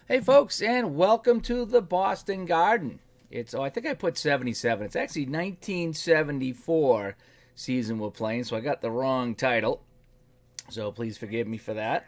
Hey folks, and welcome to the Boston Garden. I think I put 77. It's actually 1974 season we're playing, so I got the wrong title. So please forgive me for that.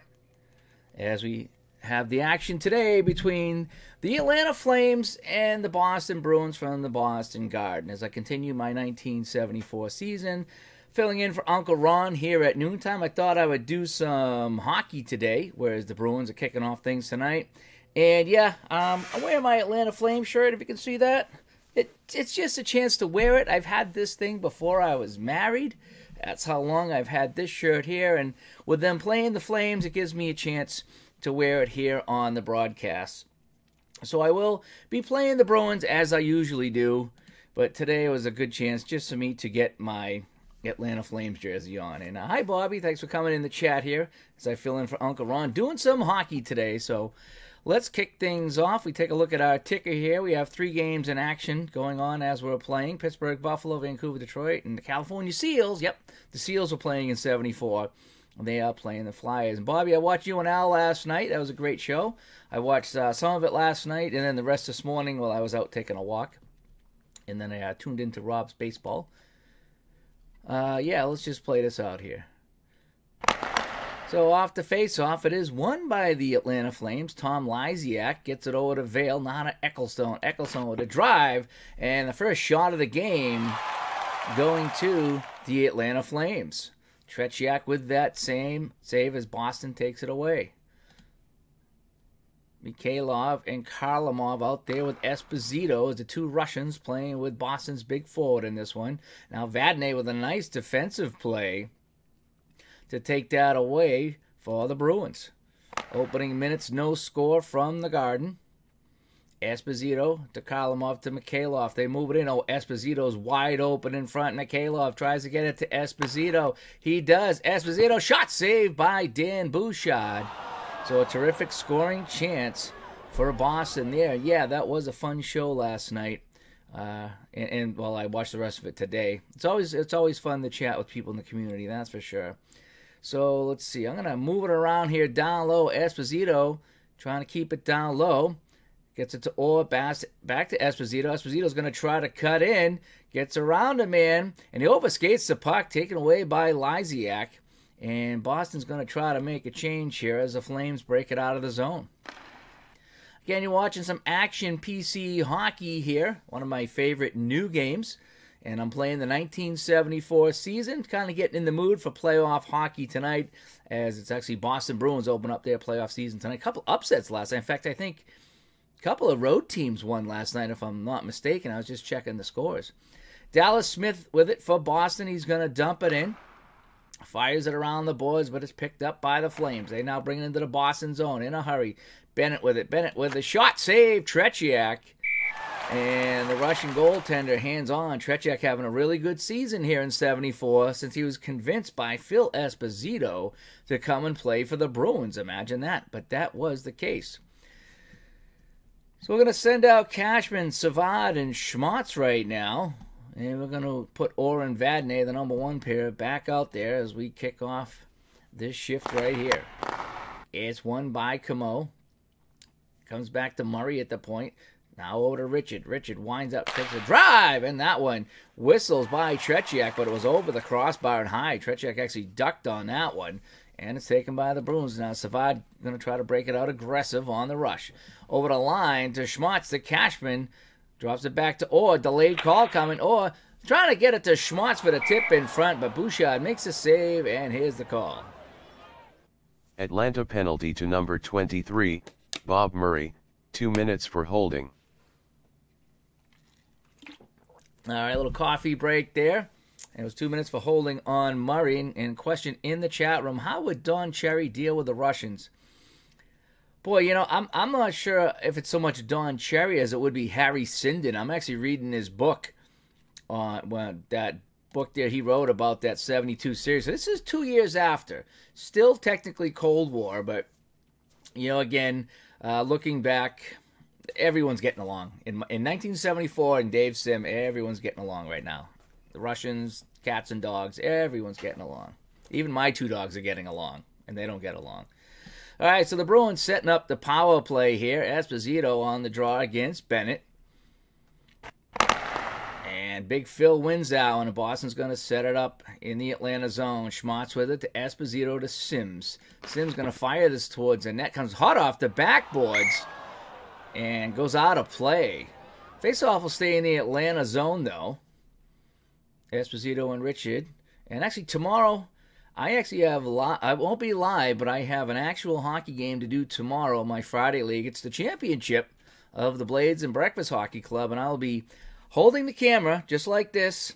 As we have the action today between the Atlanta Flames and the Boston Bruins from the Boston Garden. As I continue my 1974 season, filling in for Uncle Ron here at noontime, I thought I would do some hockey today, whereas the Bruins are kicking off things tonight. And yeah, I'm wearing my Atlanta Flames shirt, if you can see that. It's just a chance to wear it. I've had this thing before I was married. That's how long I've had this shirt here. And with them playing the Flames, it gives me a chance to wear it here on the broadcast. So I will be playing the Bruins as I usually do. But today was a good chance just for me to get my Atlanta Flames jersey on. And hi, Bobby. Thanks for coming in the chat here as I fill in for Uncle Ron. Doing some hockey today, so let's kick things off. We take a look at our ticker here. We have 3 games in action going on as we're playing. Pittsburgh, Buffalo, Vancouver, Detroit, and the California Seals. Yep, the Seals were playing in 74. They are playing the Flyers. And Bobby, I watched you and Al last night. That was a great show. I watched some of it last night and then the rest this morning while I was out taking a walk. And then I tuned into Rob's baseball. Yeah, let's just play this out here. So off the face-off, it is won by the Atlanta Flames. Tom Lysiak gets it over to Vail, not to Ecclestone. Ecclestone with a drive, and the first shot of the game going to the Atlanta Flames. Tretiak with that same save as Boston takes it away. Mikhailov and Karlamov out there with Esposito as the 2 Russians playing with Boston's big forward in this one. Now Vadnais with a nice defensive play to take that away for the Bruins. Opening minutes, no score from the Garden. Esposito to Karlamov to Mikhailov. They move it in. Oh, Esposito's wide open in front. Mikhailov tries to get it to Esposito. He does. Esposito, shot saved by Dan Bouchard. So a terrific scoring chance for Boston there. Yeah, that was a fun show last night. And well, I watched the rest of it today. It's always fun to chat with people in the community, that's for sure. So let's see. I'm going to move it around here down low. Esposito trying to keep it down low. Gets it to Orr, back to Esposito. Esposito's going to try to cut in. Gets around a man, and he overskates the puck, taken away by Lysiak. And Boston's going to try to make a change here as the Flames break it out of the zone. Again, you're watching some Action PC hockey here. One of my favorite new games. And I'm playing the 1974 season. Kind of getting in the mood for playoff hockey tonight, as it's actually Boston Bruins open up their playoff season tonight. A couple upsets last night. In fact, I think a couple of road teams won last night, if I'm not mistaken. I was just checking the scores. Dallas Smith with it for Boston. He's going to dump it in. Fires it around the boards, but it's picked up by the Flames. They now bring it into the Boston zone in a hurry. Bennett with it. Bennett with a shot save. Tretiak. And the Russian goaltender hands on. Tretiak having a really good season here in 74 since he was convinced by Phil Esposito to come and play for the Bruins. Imagine that. But that was the case. So we're going to send out Cashman, Savard, and Schmaltz right now. And we're going to put Orr and Vadnais, the number 1 pair, back out there as we kick off this shift right here. It's won by Camo. Comes back to Murray at the point. Now over to Richard. Richard winds up, takes a drive, and that one whistles by Tretiak, but it was over the crossbar and high. Tretiak actually ducked on that one, and it's taken by the Bruins. Now Savard going to try to break it out aggressive on the rush. Over the line to Schmaltz, to Cashman. Drops it back to Orr. Delayed call coming. Orr trying to get it to Schmaltz for the tip in front, but Bouchard makes a save, and here's the call. Atlanta penalty to number 23, Bob Murray, 2 minutes for holding. All right, a little coffee break there. It was 2 minutes for holding on Murray. And question in the chat room, how would Don Cherry deal with the Russians? Boy, you know, I'm not sure if it's so much Don Cherry as it would be Harry Sinden. I'm actually reading his book, that book there he wrote about that 72 series. So this is 2 years after. Still technically Cold War, but, you know, again, looking back, everyone's getting along. In 1974, and Dave Sim, everyone's getting along right now. The Russians, cats and dogs, everyone's getting along. Even my 2 dogs are getting along, and they don't get along. All right, so the Bruins setting up the power play here. Esposito on the draw against Bennett. And Big Phil wins that one, and Boston's going to set it up in the Atlanta zone. Schmartz with it to Esposito to Sims. Sims going to fire this towards the net. Comes hot off the backboards and goes out of play. Faceoff will stay in the Atlanta zone, though. Esposito and Richard. And actually, tomorrow, I actually have I won't be live, but I have an actual hockey game to do tomorrow, my Friday league. It's the championship of the Blades and Breakfast Hockey Club, and I'll be holding the camera just like this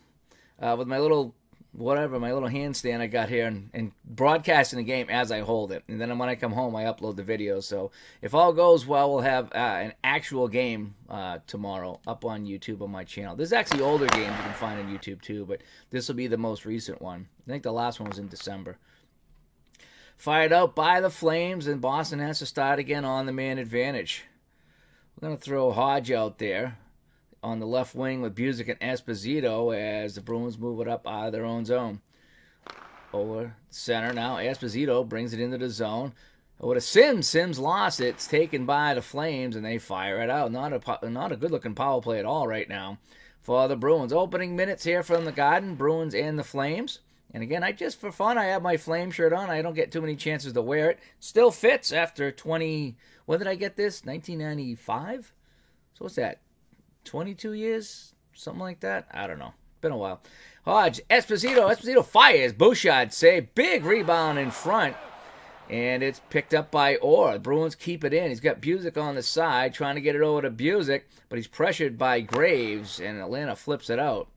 with my little my little handstand I got here, and broadcasting the game as I hold it. And then when I come home, I upload the video. So if all goes well, we'll have an actual game tomorrow up on YouTube on my channel. There's actually older games you can find on YouTube too, but this will be the most recent one. I think the last one was in December. Fired out by the Flames, and Boston has to start again on the man advantage. We're going to throw Hodge out there on the left wing with Busick and Esposito as the Bruins move it up out of their own zone. Over center now. Esposito brings it into the zone. Over to Sims. Sims lost it. It's taken by the Flames, and they fire it out. Not a good-looking power play at all right now for the Bruins. Opening minutes here from the Garden. Bruins and the Flames. And again, for fun, I have my Flame shirt on. I don't get too many chances to wear it. Still fits after 20... When did I get this? 1995? So what's that? 22 years? Something like that? I don't know. Been a while. Hodge, Esposito fires. Bouchard save. Big rebound in front. And it's picked up by Orr. The Bruins keep it in. He's got Busick on the side, trying to get it over to Busick, but he's pressured by Graves, and Atlanta flips it out.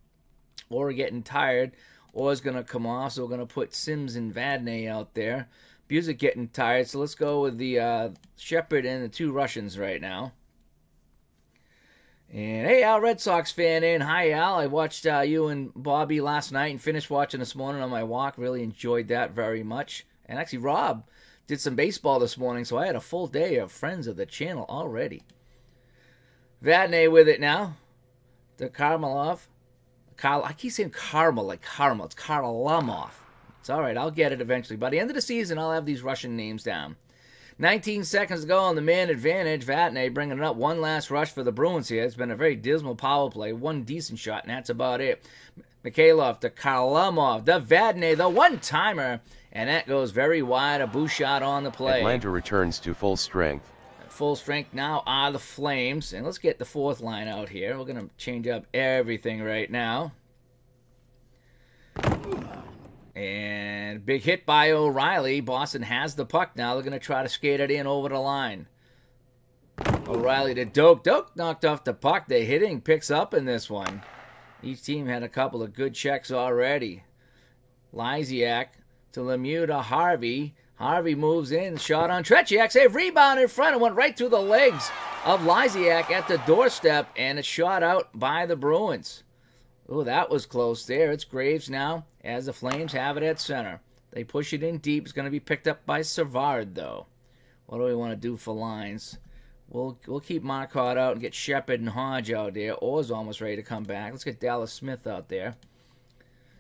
Orr getting tired. Orr's going to come off, so we're going to put Sims and Vadnais out there. Busick getting tired, so let's go with the Shepherd and the two Russians right now. And hey, Al, Red Sox fan in. Hi, Al. I watched you and Bobby last night and finished watching this morning on my walk. Really enjoyed that very much. And actually, Rob did some baseball this morning, so I had a full day of friends of the channel already. Vadnais with it now. To Karmalov. I keep saying Karmal like Karmal. It's Karlamov. It's all right. I'll get it eventually. By the end of the season, I'll have these Russian names down. 19 seconds to go on the man advantage. Vadnais bringing it up. One last rush for the Bruins here. It's been a very dismal power play. One decent shot, and that's about it. Mikhailov to Karlamov. The Vadnais, the one-timer. And that goes very wide. A Bouchard on the play. Atlanta returns to full strength. Full strength now are the Flames. And let's get the fourth line out here. We're going to change up everything right now. And big hit by O'Reilly. Boston has the puck now. They're going to try to skate it in over the line. O'Reilly to Doak. Doak knocked off the puck. The hitting picks up in this one. Each team had a couple of good checks already. Lysiak to Lemieux to Harvey. Harvey moves in. Shot on Tretiak. Save. Rebound in front. It went right through the legs of Lysiak at the doorstep. And it's shot out by the Bruins. Oh, that was close there. It's Graves now as the Flames have it at center. They push it in deep. It's going to be picked up by Savard, though. What do we want to do for lines? We'll keep Marcotte out and get Shepherd and Hodge out there. Orr's almost ready to come back. Let's get Dallas Smith out there.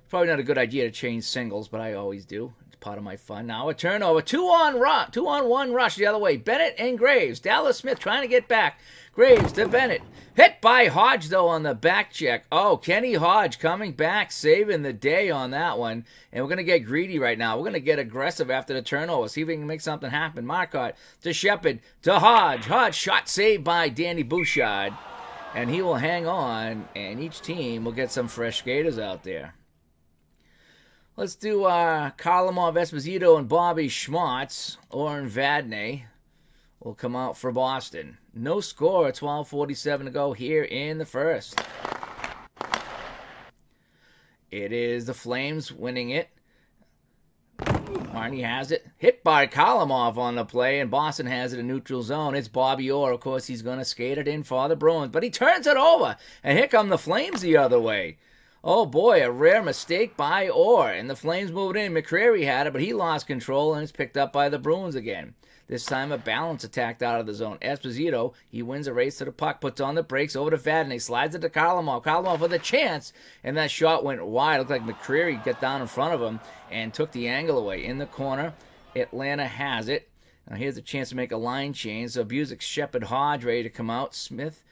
Probably not a good idea to change singles, but I always do. It's part of my fun. Now a turnover. Two-on-one rush the other way. Bennett and Graves. Dallas Smith trying to get back. Graves to Bennett. Hit by Hodge, though, on the back check. Oh, Kenny Hodge coming back, saving the day on that one. And we're going to get greedy right now. We're going to get aggressive after the turnover. See if we can make something happen. Marcotte to Shepherd to Hodge. Hodge shot saved by Danny Bouchard. And he will hang on, and each team will get some fresh skaters out there. Let's do Karlamov, Esposito, and Bobby Schmartz. Orr Vadnais will come out for Boston. No score, 12:47 to go here in the first. It is the Flames winning it. Marnie has it. Hit by Karlamov on the play, and Boston has it in neutral zone. It's Bobby Orr. Of course, he's going to skate it in for the Bruins, but he turns it over, and here come the Flames the other way. Oh, boy, a rare mistake by Orr. And the Flames moved in. McCreary had it, but he lost control, and it's picked up by the Bruins again. This time a balance attacked out of the zone. Esposito, he wins a race to the puck, puts on the brakes over to Vadnais, slides it to Karlamov. Karlamov with a chance, and that shot went wide. Looked like McCreary got down in front of him and took the angle away. In the corner, Atlanta has it. Now here's a chance to make a line change. So Busick, Shepard, Hodge ready to come out. Smith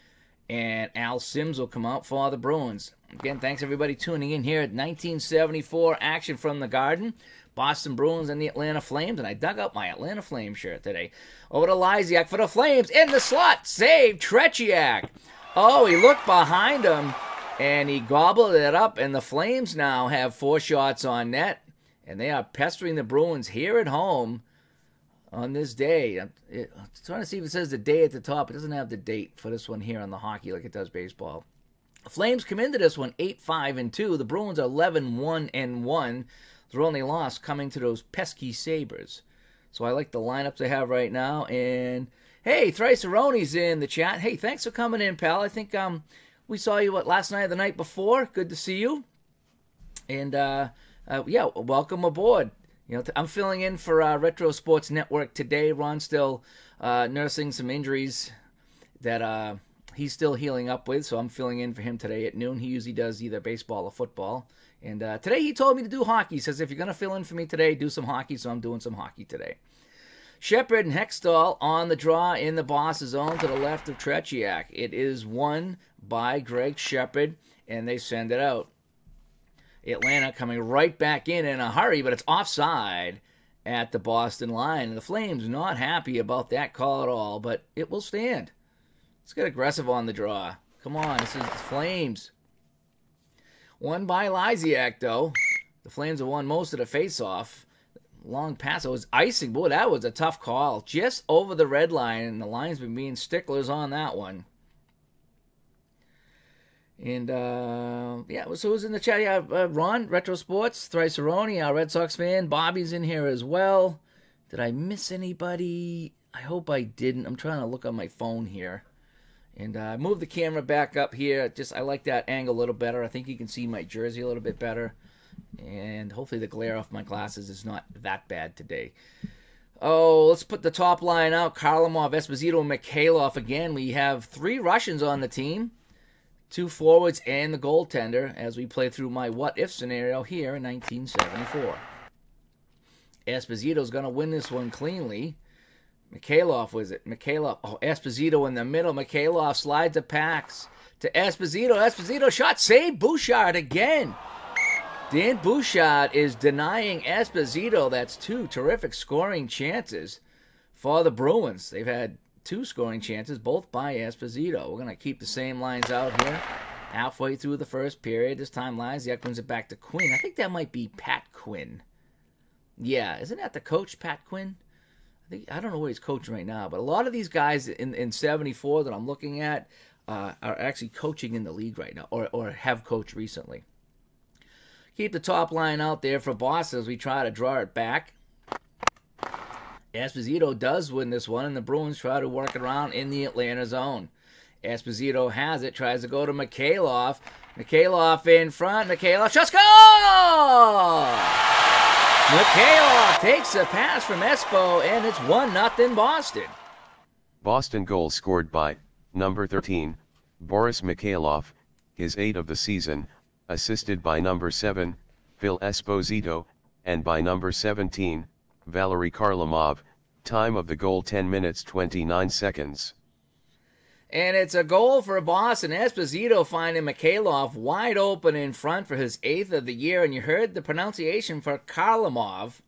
and Al Sims will come out for the Bruins. Again, thanks everybody tuning in here at 1974 action from the Garden. Boston Bruins and the Atlanta Flames, and I dug up my Atlanta Flames shirt today. Over to Lysiak for the Flames, in the slot, save Tretiak. Oh, he looked behind him, and he gobbled it up, and the Flames now have 4 shots on net, and they are pestering the Bruins here at home on this day. I'm trying to see if it says the day at the top. It doesn't have the date for this one here on the hockey like it does baseball. The Flames come into this one 8-5-2. The Bruins are 11-1-1. Their only loss coming to those pesky Sabres. So I like the lineups they have right now. And, hey, Thrice-A-Roni's in the chat. Hey, thanks for coming in, pal. I think we saw you, last night or the night before? Good to see you. And, yeah, welcome aboard. You know, I'm filling in for Retro Sports Network today. Ron's still nursing some injuries that he's still healing up with, so I'm filling in for him today at noon. He usually does either baseball or football. And today he told me to do hockey. He says, if you're going to fill in for me today, do some hockey, so I'm doing some hockey today. Shepard and Hextall on the draw in the boss zone to the left of Tretiak. It is won by Greg Shepard, and they send it out. Atlanta coming right back in a hurry, but it's offside at the Boston line. And the Flames not happy about that call at all, but it will stand. Let's get aggressive on the draw. Come on, this is the Flames. Won by Lysiak, though. The Flames have won most of the face-off. Long pass. It was icing. Boy, that was a tough call. Just over the red line, and the linesman being sticklers on that one. And, yeah, so who's in the chat? Yeah, Ron, Retro Sports, Thrice-A-Roni, our Red Sox fan. Bobby's in here as well. Did I miss anybody? I hope I didn't. I'm trying to look on my phone here. And move the camera back up here. I like that angle a little better. I think you can see my jersey a little bit better. And hopefully the glare off my glasses is not that bad today. Oh, let's put the top line out. Karlamov, Esposito, and Mikhailov again. We have 3 Russians on the team. 2 forwards and the goaltender as we play through my what-if scenario here in 1974. Esposito's going to win this one cleanly. Mikhailov was it? Mikhailov. Oh, Esposito in the middle. Mikhailov slides a pass to Esposito. Esposito shot. Save Bouchard again. Dan Bouchard is denying Esposito. That's 2 terrific scoring chances for the Bruins. They've had 2 scoring chances, both by Esposito. We're going to keep the same lines out here. Halfway through the first period. This time, Lysiak wins it back to Quinn. I think that might be Pat Quinn. Yeah, isn't that the coach, Pat Quinn? I don't know where he's coaching right now, but a lot of these guys in 74 that I'm looking at are actually coaching in the league right now, or have coached recently. Keep the top line out there for Boston as we try to draw it back. Esposito does win this one, and the Bruins try to work it around in the Atlanta zone. Esposito has it, tries to go to Mikhailov. Mikhailov in front. Mikhailov, shot, score! Mikhailov takes a pass from Espo, and it's 1-0 Boston. Boston goal scored by number 13, Boris Mikhailov, his 8th of the season, assisted by number 7, Phil Esposito, and by number 17, Valery Karlamov. Time of the goal 10 minutes 29 seconds. And it's a goal for Boston. Esposito finding Mikhailov wide open in front for his 8th of the year. And you heard the pronunciation for Karlamov.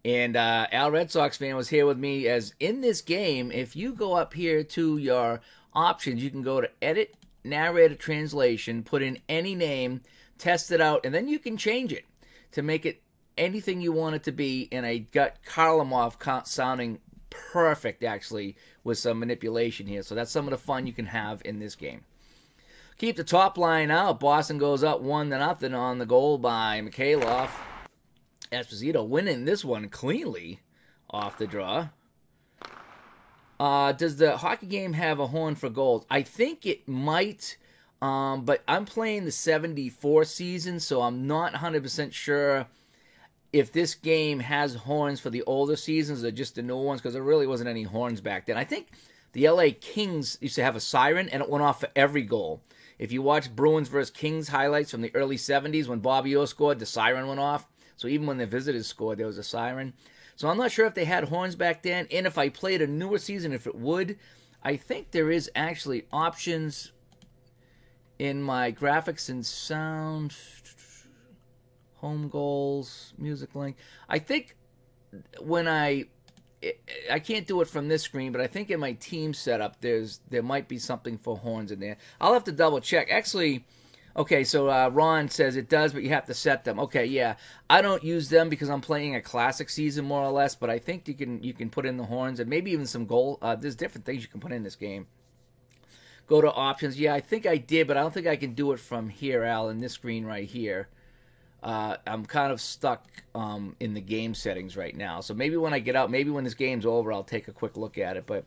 And Al Red Sox fan was here with me as in this game, if you go up here to your options, you can go to Edit, Narrator Translation, put in any name, test it out, and then you can change it to make it anything you want it to be. And I got Karlamov sounding perfect, actually, with some manipulation here. So that's some of the fun you can have in this game. Keep the top line out. Boston goes up 1-0 on the goal by Mikhailov. Esposito winning this one cleanly off the draw. Does the hockey game have a horn for goals? I think it might, but I'm playing the 74 season, so I'm not 100% sure if this game has horns for the older seasons or just the new ones, because there really wasn't any horns back then. I think the LA Kings used to have a siren, and it went off for every goal. If you watch Bruins versus Kings highlights from the early 70s, when Bobby O scored, the siren went off. So even when the visitors scored, there was a siren. So I'm not sure if they had horns back then, and if I played a newer season, if it would. I think there is actually options in my graphics and sound, home goals, music link. I think when I can't do it from this screen, but I think in my team setup there might be something for horns in there. I'll have to double check. Actually, okay, so Ron says it does, but you have to set them. Okay, yeah, I don't use them because I'm playing a classic season more or less, but I think you can put in the horns and maybe even some goal. There's different things you can put in this game. Go to options. Yeah, I think I did, but I don't think I can do it from here, Al, in this screen right here. I'm kind of stuck in the game settings right now. So maybe when I get out, maybe when this game's over, I'll take a quick look at it. But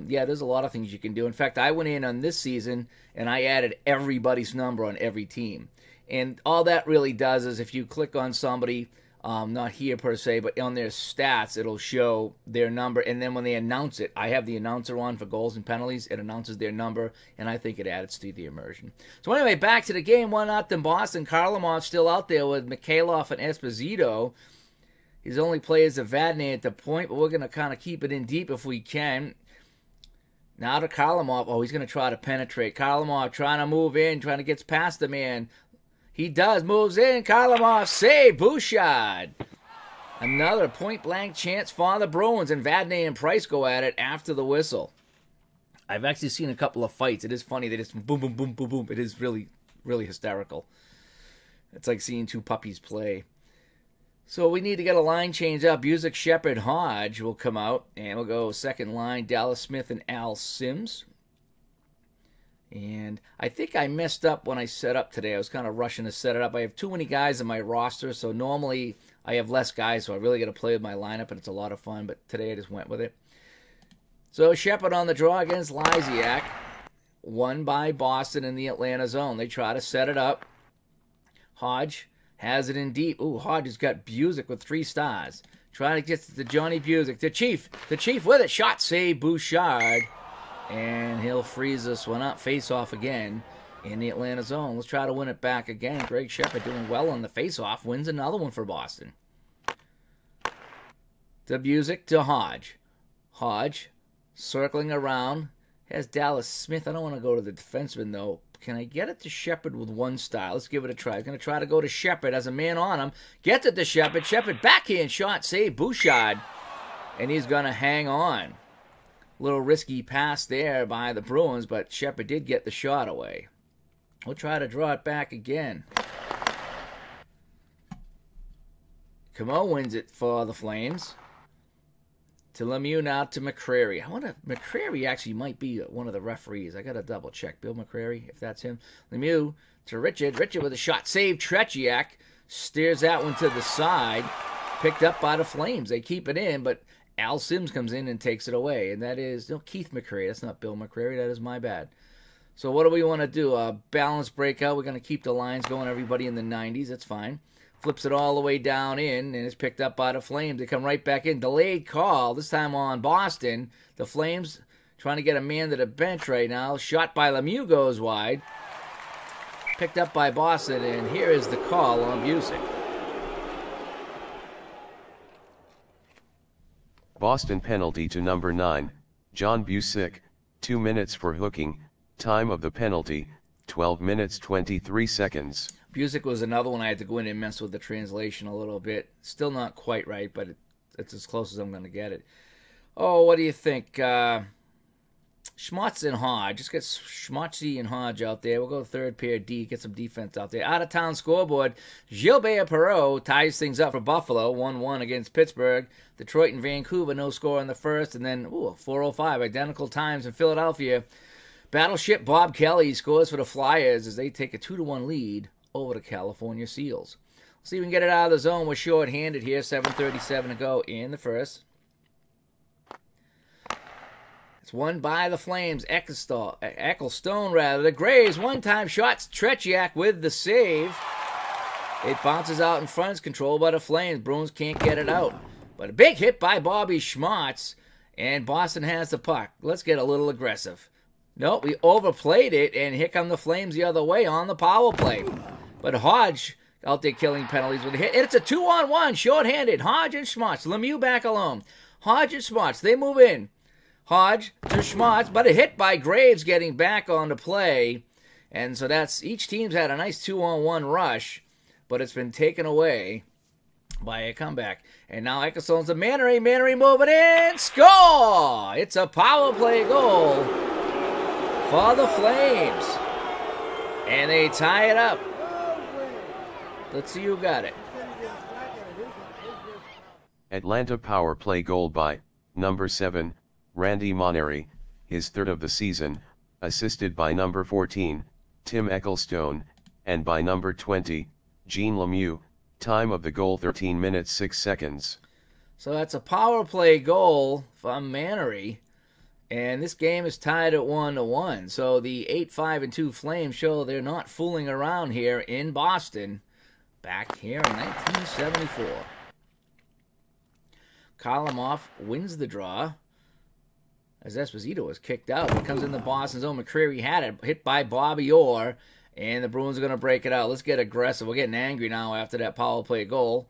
yeah, there's a lot of things you can do. In fact, I went in on this season and I added everybody's number on every team. And all that really does is if you click on somebody, not here per se, but on their stats, it'll show their number. And then when they announce it, I have the announcer on for goals and penalties. It announces their number, and I think it adds to the immersion. So anyway, back to the game. 1-0 Boston. Kharlamov still out there with Mikhailov and Esposito. He's only plays Vadnais at the point, but we're going to kind of keep it in deep if we can. Now to Kharlamov. Oh, he's going to try to penetrate. Kharlamov trying to move in, trying to get past the man. He does, moves in. Kharlamov save. Bouchard. Another point-blank chance for the Bruins, and Vadnais and Price go at it after the whistle. I've actually seen a couple of fights. It is funny. They just boom, boom, boom, boom, boom. It is really, really hysterical. It's like seeing two puppies play. So we need to get a line change up. Busick, Shepard, Hodge will come out, and we'll go second line, Dallas Smith and Al Sims. And I think I messed up when I set up today. I was kind of rushing to set it up. I have too many guys in my roster, so normally I have less guys, so I really got to play with my lineup, and it's a lot of fun, but today I just went with it. So Shepard on the draw against Lysiak. Won by Boston in the Atlanta zone. They try to set it up. Hodge has it in deep. Ooh, Hodge has got Busick with 3 stars. Trying to get to Johnny Busick. The Chief with it. Shot save, Bouchard. And he'll freeze this one up. Face-off again in the Atlanta zone. Let's try to win it back again. Greg Shepard doing well on the face-off. Wins another one for Boston. To Busick, to Hodge. Hodge circling around. Has Dallas Smith. I don't want to go to the defenseman, though. Can I get it to Shepard with 1 star? Let's give it a try. He's going to try to go to Shepard. Has a man on him. Gets it to Shepard. Shepard backhand shot. Save Bouchard. And he's going to hang on. Little risky pass there by the Bruins, but Shepard did get the shot away. We'll try to draw it back again. Camo wins it for the Flames. To Lemieux now to McCrary. I wonder if McCrary actually might be one of the referees. I got to double check. Bill McCrary, if that's him. Lemieux to Richard. Richard with a shot. Save. Tretiak steers that one to the side. Picked up by the Flames. They keep it in, but Al Sims comes in and takes it away. And that is Keith McCrary. That's not Bill McCrary. That is my bad. So what do we want to do? A balance breakout. We're going to keep the lines going. Everybody in the 90s. That's fine. Flips it all the way down in, and it's picked up by the Flames. They come right back in. Delayed call, this time on Boston. The Flames trying to get a man to the bench right now. Shot by Lemieux goes wide. Picked up by Boston, and here is the call on Busick. Boston penalty to number 9, John Busick, 2 minutes for hooking, time of the penalty, 12 minutes 23 seconds. Busick was another one I had to go in and mess with the translation a little bit. Still not quite right, but it's as close as I'm going to get it. Oh, what do you think? Schmutz and Hodge. Just get Schmutzy and Hodge out there. We'll go third pair D, get some defense out there. Out-of-town scoreboard. Gilbert Perreault ties things up for Buffalo. 1-1 against Pittsburgh. Detroit and Vancouver, no score in the first. And then, 4:05, identical times in Philadelphia. Battleship Bob Kelly scores for the Flyers as they take a 2-1 lead over the California Seals. Let's see if we can get it out of the zone. We're short-handed here. 7:37 to go in the first. It's won by the Flames. Ecclestone, rather. The Grays, one-time shots. Tretiak with the save. It bounces out in front. It's controlled by the Flames. Bruins can't get it out. But a big hit by Bobby Schmutz. And Boston has the puck. Let's get a little aggressive. Nope, we overplayed it. And here come the Flames the other way on the power play. But Hodge out there killing penalties with a hit. And it's a 2-on-1, short-handed. Hodge and Schmatz. Lemieux back alone. Hodge and Schmatz, they move in. Hodge to Schmatz, but a hit by Graves getting back on the play. And so that's, each team's had a nice 2-on-1 rush, but it's been taken away by a comeback. And now Ecclestone's to Mannery. Mannery moving in. Score! It's a power play goal for the Flames. And they tie it up. Let's see who got it. Atlanta power play goal by number 7, Randy Mannery, his third of the season, assisted by number 14, Tim Ecclestone, and by number 20, Jean Lemieux. Time of the goal 13 minutes 6 seconds. So that's a power play goal from Mannery. And this game is tied at 1-1. So the 8-5-2 Flames show they're not fooling around here in Boston. Back here in 1974. Kolomoff wins the draw as Esposito is kicked out. He comes in the Boston zone. McCreary had it, hit by Bobby Orr, and the Bruins are going to break it out. Let's get aggressive. We're getting angry now after that power play goal.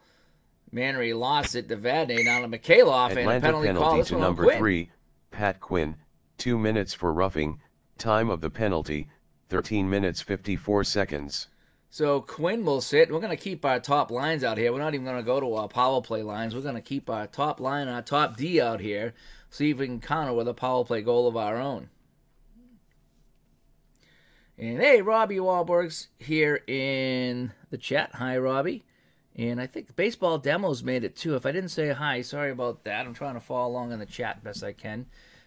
Mannery lost it to Vadnais, now to Mikhailov, and a penalty call. To number 3, Pat Quinn, 2 minutes for roughing. Time of the penalty, 13 minutes 54 seconds. So Quinn will sit. We're going to keep our top lines out here. We're not even going to go to our power play lines. We're going to keep our top line and our top D out here. See if we can counter with a power play goal of our own. And hey, Robbie Wahlberg's here in the chat. Hi, Robbie. And I think Baseball Demos made it too. If I didn't say hi, sorry about that. I'm trying to follow along in the chat best I can.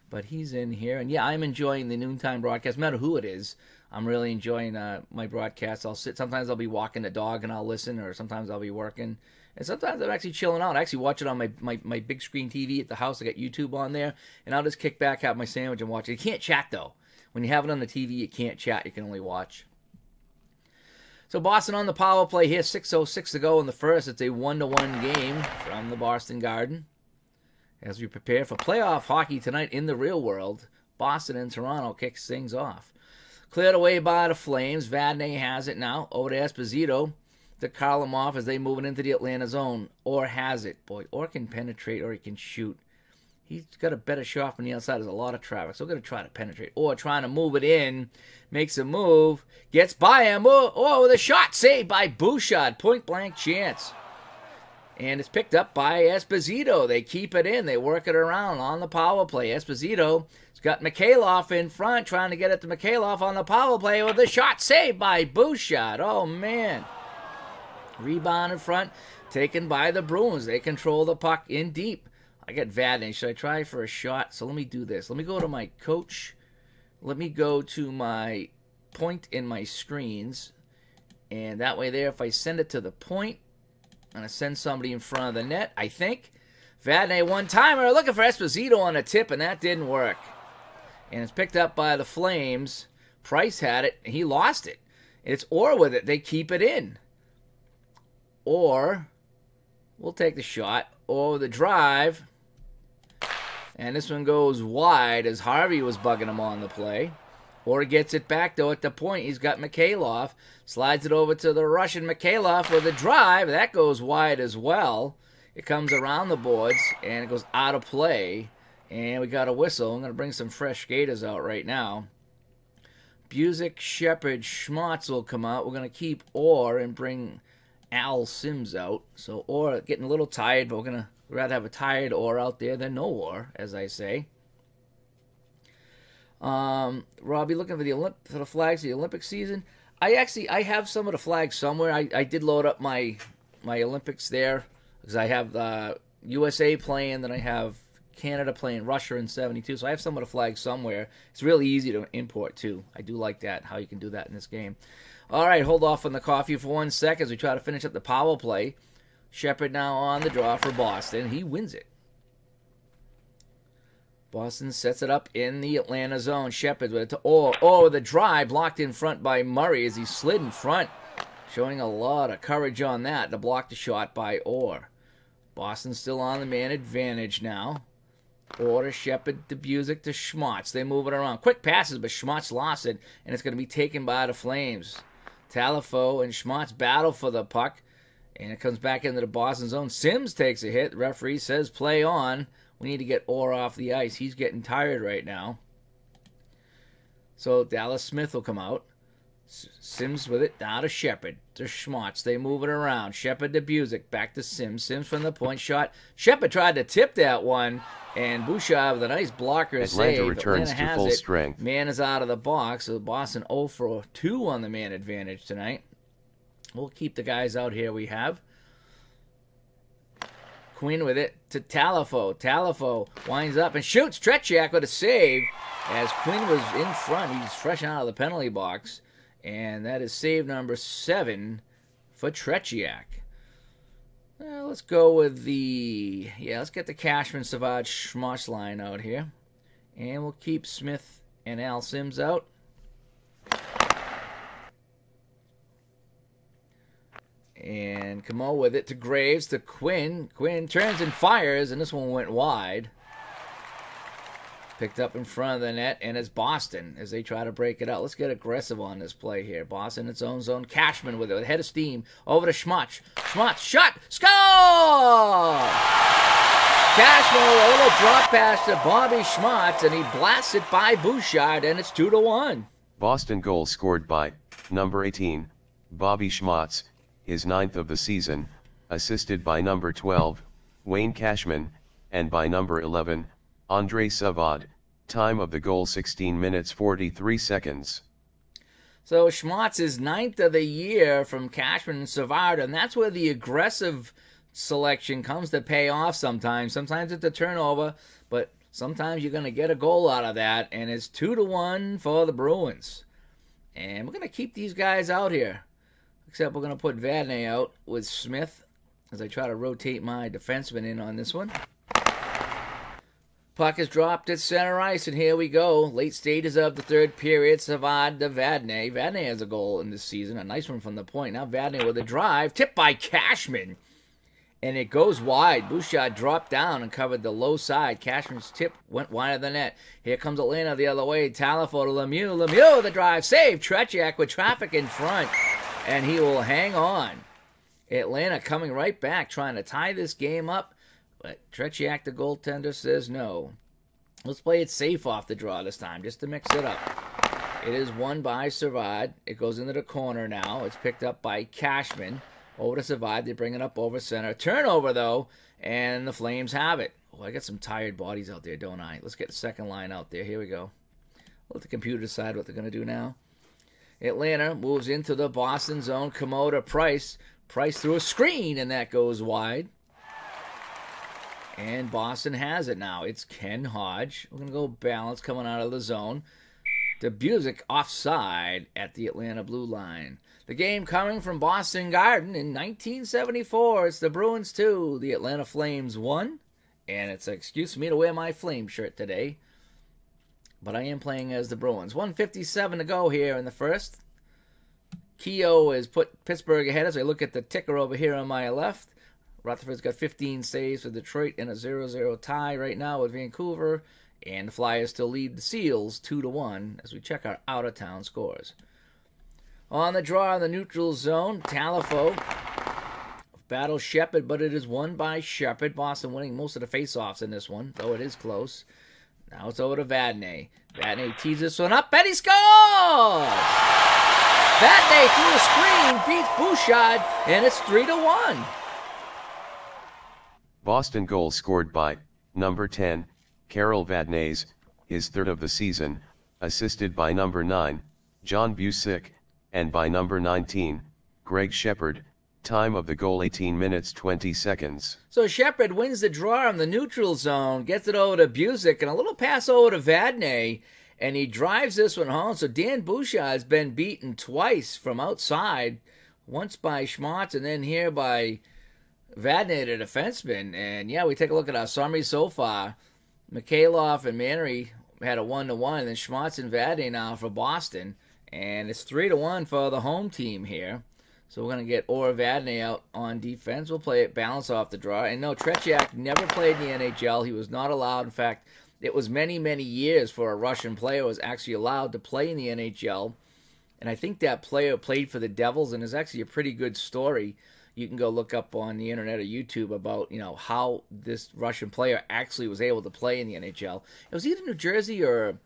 But he's in here. And yeah, I'm enjoying the noontime broadcast, no matter who it is. I'm really enjoying my broadcast. I'll sit. Sometimes I'll be walking the dog and I'll listen, or sometimes I'll be working. And sometimes I'm actually chilling out. I actually watch it on my big screen TV at the house. I got YouTube on there. And I'll just kick back, have my sandwich, and watch it. You can't chat, though. When you have it on the TV, you can't chat. You can only watch. So Boston on the power play here. 6:06 to go in the first. It's a 1-1 game from the Boston Garden. As we prepare for playoff hockey tonight in the real world, Boston and Toronto kicks things off. Cleared away by the Flames. Vadnais has it now. Over to Esposito. To Kolomoff as they move it into the Atlanta zone. Orr has it. Boy, Orr can penetrate or he can shoot. He's got a better shot from the outside. There's a lot of traffic. So we're going to try to penetrate. Orr trying to move it in. Makes a move. Gets by him. Oh, with a shot. Saved by Bouchard. Point blank chance. And it's picked up by Esposito. They keep it in. They work it around on the power play. Esposito's got Mikhailov in front, trying to get it to Mikhailov on the power play with a shot saved by Bouchard. Oh, man. Rebound in front, taken by the Bruins. They control the puck in deep. I got Vadnais. Should I try for a shot? So let me do this. Let me go to my coach. Let me go to my point in my screens. And that way there, if I send it to the point, I'm going to send somebody in front of the net, I think. Vadnais one-timer looking for Esposito on a tip, and that didn't work. And it's picked up by the Flames. Price had it, and he lost it. It's Orr with it. They keep it in. Orr will take the shot. Orr the drive. And this one goes wide as Harvey was bugging him on the play. Orr gets it back, though, at the point. He's got Mikhailov. Slides it over to the Russian Mikhailov with a drive. That goes wide as well. It comes around the boards, and it goes out of play. And we got a whistle. I'm going to bring some fresh skaters out right now. Busick, Shepard, Schmatz will come out. We're going to keep Orr and bring Al Sims out. So Orr getting a little tired, but we're going to rather have a tired Orr out there than no Orr, as I say. Robbie, looking for the flags of the Olympic season. I have some of the flags somewhere. I did load up my Olympics there because I have USA playing, then I have Canada playing Russia in 72. So I have some of the flags somewhere. It's really easy to import too. I do like that, how you can do that in this game. All right, hold off on the coffee for 1 second as we try to finish up the power play. Shepard now on the draw for Boston. He wins it. Boston sets it up in the Atlanta zone. Shepard with it to Orr. The drive blocked in front by Murray as he slid in front. Showing a lot of courage on that to block the shot by Orr. Boston still on the man advantage now. Orr to Shepard to Busick to Schmatz. They move it around. Quick passes, but Schmatz lost it, and it's going to be taken by the Flames. Talafo and Schmatz battle for the puck. And it comes back into the Boston zone. Sims takes a hit. The referee says play on. We need to get Orr off the ice. He's getting tired right now. So Dallas Smith will come out. Sims with it. Down to Shepard. To Schmatz. They move it around. Shepard to Busick. Back to Sims. Sims from the point shot. Shepard tried to tip that one. And Bouchard with a nice blocker save. Returns to full strength. Man is out of the box. So Boston 0 for 2 on the man advantage tonight. We'll keep the guys out here we have. Quinn with it to Talafo. Talafo winds up and shoots. Tretiak with a save as Quinn was in front. He's fresh out of the penalty box. And that is save number 7 for Tretiak. Let's go with the... let's get the Cashman, Savard, Schmoss line out here. And we'll keep Smith and Al Sims out. And Camo with it to Graves, to Quinn. Quinn turns and fires, and this one went wide. Picked up in front of the net, and it's Boston as they try to break it out. Let's get aggressive on this play here. Boston in its own zone. Cashman with it, with head of steam. Over to Schmatz. Schmatz, shot, score! Cashman with a little drop pass to Bobby Schmatz, and he blasts it by Bouchard, and it's 2-1. Boston goal scored by number 18, Bobby Schmatz, his 9th of the season, assisted by number 12, Wayne Cashman, and by number 11, Andre Savard. Time of the goal 16 minutes 43 seconds. So Schmatz is 9th of the year from Cashman and Savard, and that's where the aggressive selection comes to pay off sometimes. Sometimes it's a turnover, but sometimes you're going to get a goal out of that, and it's 2-1 for the Bruins. And we're going to keep these guys out here. Except we're going to put Vadnais out with Smith as I try to rotate my defenseman in on this one. Puck is dropped at center ice, and here we go. Late stages of the third period. Savard to Vadnais. Vadnais has a goal in this season. A nice one from the point. Now Vadnais with a drive. Tipped by Cashman. And it goes wide. Bouchard dropped down and covered the low side. Cashman's tip went wide of the net. Here comes Atlanta the other way. Talafo to Lemieux. Lemieux with the drive. Save. Tretiak with traffic in front. And he will hang on. Atlanta coming right back, trying to tie this game up. But Tretiak, the goaltender, says no. Let's play it safe off the draw this time, just to mix it up. It is won by Savard. It goes into the corner now. It's picked up by Cashman. Over to Savard. They bring it up over center. Turnover, though, and the Flames have it. Oh, I got some tired bodies out there, don't I? Let's get the second line out there. Here we go. Let the computer decide what they're going to do now. Atlanta moves into the Boston zone. Komoda Price. Price through a screen, and that goes wide. And Boston has it now. It's Ken Hodge. We're going to go balance coming out of the zone. To Busick offside at the Atlanta blue line. The game coming from Boston Garden in 1974. It's the Bruins 2, the Atlanta Flames 1. And it's an excuse for me to wear my Flame shirt today. But I am playing as the Bruins. 1:57 to go here in the first. Keogh has put Pittsburgh ahead as I look at the ticker over here on my left. Rutherford's got 15 saves for Detroit and a 0-0 tie right now with Vancouver. And the Flyers still lead the Seals 2-1 as we check our out-of-town scores. On the draw in the neutral zone, Talafo battles Shepard, but it is won by Shepard. Boston winning most of the face-offs in this one, though it is close. Now it's over to Vadnais. Vadnais tees this one up, and he scores! Vadnais through the screen beats Bouchard, and it's 3-1. Boston goal scored by number 10, Carol Vadnais, his 3rd of the season, assisted by number 9, John Busick, and by number 19, Greg Shepard. Time of the goal 18 minutes 20 seconds. So Shepard wins the draw in the neutral zone, gets it over to Busick, and a little pass over to Vadnais, and he drives this one home. So Dan Bouchard has been beaten twice from outside, once by Schmatz and then here by Vadnais, the defenseman. And yeah, we take a look at our summary so far. Mikhailov and Mannery had a 1-1, and then Schmatz and Vadnais now for Boston. And it's 3-1 for the home team here. So we're going to get Orr Vadnais out on defense. We'll play it balance off the draw. And no, Tretiak never played in the NHL. He was not allowed. In fact, it was many, many years for a Russian player was actually allowed to play in the NHL. And I think that player played for the Devils, and it's actually a pretty good story. You can go look up on the internet or YouTube about, how this Russian player actually was able to play in the NHL. It was either New Jersey or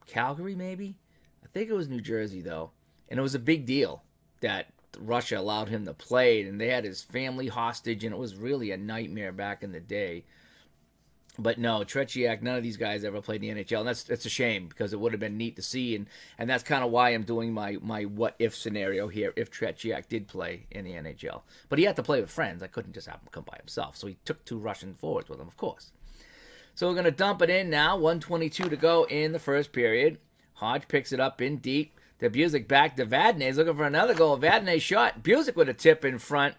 Calgary, maybe. I think it was New Jersey, though. And it was a big deal that Russia allowed him to play, and they had his family hostage, and it was really a nightmare back in the day. But no, Tretiak, none of these guys ever played in the NHL, and that's a shame because it would have been neat to see, and that's kind of why I'm doing my what-if scenario here if Tretiak did play in the NHL. But he had to play with friends. I couldn't just have him come by himself, so he took 2 Russian forwards with him, of course. So we're going to dump it in now, 1:22 to go in the first period. Hodge picks it up in deep. The Busick back to Vadnais. He's looking for another goal. Vadnais shot. Busick with a tip in front.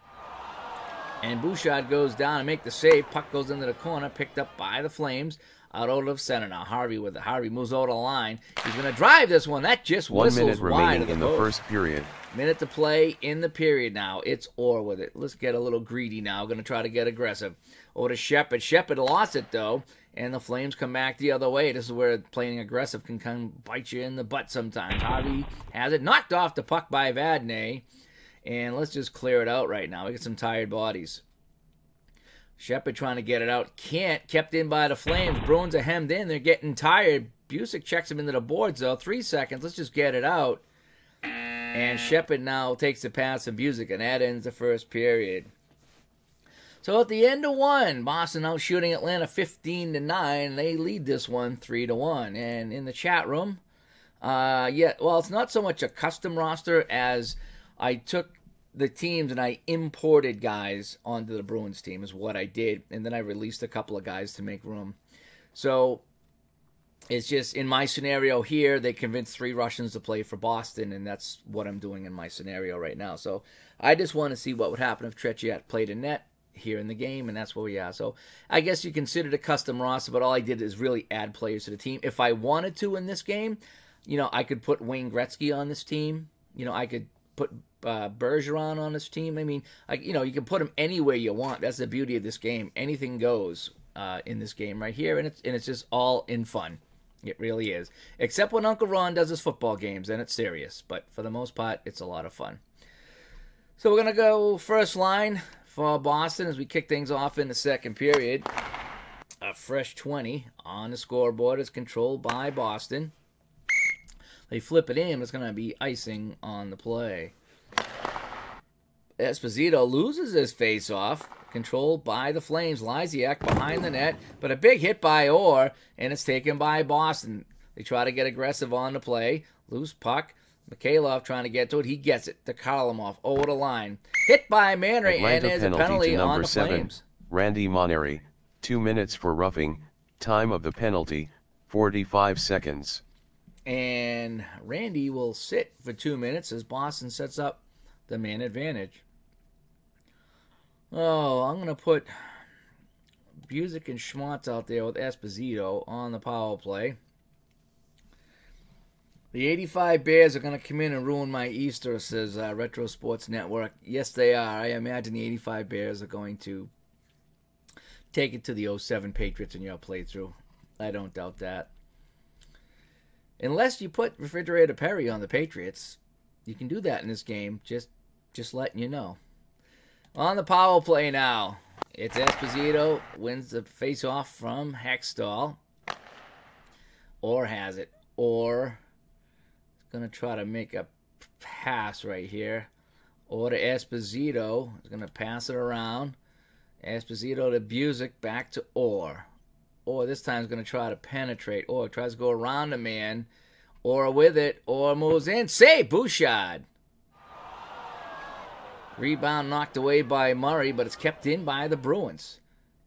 And Bouchard goes down and make the save. Puck goes into the corner, picked up by the Flames. Out over the center now. Harvey with it. Harvey moves over the line. He's going to drive this one. That just whistles 1 minute wide remaining in the first period. Minute to play in the period now. It's Orr with it. Let's get a little greedy now. Going to try to get aggressive. Over to Shepard. Shepard lost it, though. And the Flames come back the other way. This is where playing aggressive can come bite you in the butt sometimes. Harvey has it. Knocked off the puck by Vadnais. And let's just clear it out right now. We get some tired bodies. Shepard trying to get it out. Can't. Kept in by the Flames. Bruins are hemmed in. They're getting tired. Busick checks him into the boards, though. 3 seconds. Let's just get it out. And Shepard now takes the pass from Busick, and that ends the first period. So at the end of 1, Boston out shooting Atlanta 15-9. They lead this one 3-1. And in the chat room, it's not so much a custom roster as I took the teams and I imported guys onto the Bruins team is what I did. And then I released a couple of guys to make room. So it's just in my scenario here, they convinced 3 Russians to play for Boston, and that's what I'm doing in my scenario right now. So I just want to see what would happen if Tretiak played in net here in the game, and that's where we are. So I guess you consider it a custom roster, but all I did is really add players to the team. If I wanted to in this game, I could put Wayne Gretzky on this team. I could put Bergeron on this team. I mean, you can put him anywhere you want. That's the beauty of this game. Anything goes in this game right here, and it's just all in fun. It really is. Except when Uncle Ron does his football games, then it's serious. But for the most part, it's a lot of fun. So we're going to go first line for Boston as we kick things off in the second period. A fresh 20 on the scoreboard is controlled by Boston. They flip it in, but it's going to be icing on the play. Esposito loses his face-off, controlled by the Flames. Lysiak behind the net, but a big hit by Orr, and it's taken by Boston. They try to get aggressive on the play. Loose puck. Mikhailov trying to get to it. He gets it to Karlamov over the line. Hit by Manry, and there's a penalty on the Flames. Randy Moneri, 2 minutes for roughing. Time of the penalty, 45 seconds. And Randy will sit for 2 minutes as Boston sets up the man advantage. Oh, I'm going to put Busick and Schmaltz out there with Esposito on the power play. The 85 Bears are going to come in and ruin my Easter, says Retro Sports Network. Yes, they are. I imagine the 85 Bears are going to take it to the 07 Patriots in your playthrough. I don't doubt that. Unless you put Refrigerator Perry on the Patriots, you can do that in this game. Just letting you know. On the power play now, it's Esposito wins the face-off from Hextall. Orr has it. Orr is going to try to make a pass right here. Orr to Esposito. He's going to pass it around. Esposito to Busick, back to Orr. Orr this time is going to try to penetrate. Orr tries to go around the man. Orr with it. Orr moves in. Save! Bouchard! Rebound knocked away by Murray, but it's kept in by the Bruins.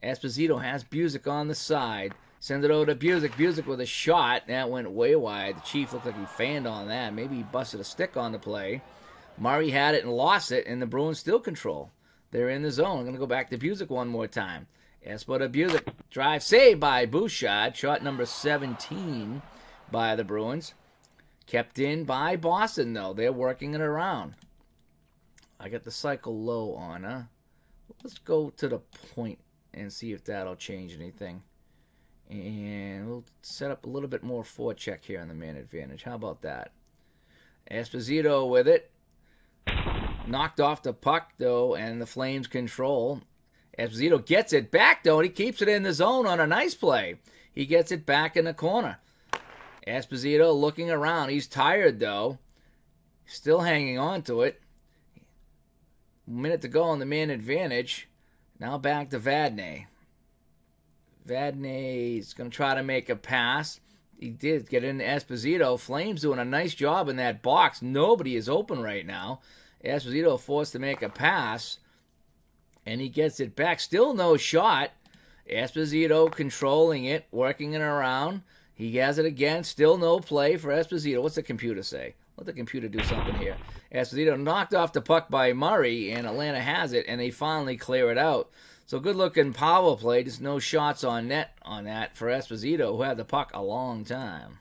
Esposito has Busick on the side. Sends it over to Busick. Busick with a shot. That went way wide. The Chief looked like he fanned on that. Maybe he busted a stick on the play. Murray had it and lost it, and the Bruins still control. They're in the zone. I'm going to go back to Busick one more time. Espo to Busick. Drive saved by Bouchard. Shot number 17 by the Bruins. Kept in by Boston, though. They're working it around. I got the cycle low on, huh? Let's go to the point and see if that'll change anything. And we'll set up a little bit more forecheck here on the man advantage. How about that? Esposito with it. Knocked off the puck, though, and the Flames control. Esposito gets it back, though, and he keeps it in the zone on a nice play. He gets it back in the corner. Esposito looking around. He's tired, though. Still hanging on to it. A minute to go on the man advantage. Now back to Vadnais. Vadnais going to try to make a pass. He did get into Esposito. Flames doing a nice job in that box. Nobody is open right now. Esposito forced to make a pass. And he gets it back. Still no shot. Esposito controlling it, working it around. He has it again. Still no play for Esposito. What's the computer say? Let the computer do something here. Esposito knocked off the puck by Murray, and Atlanta has it, and they finally clear it out. So good-looking power play. Just no shots on net on that for Esposito, who had the puck a long time.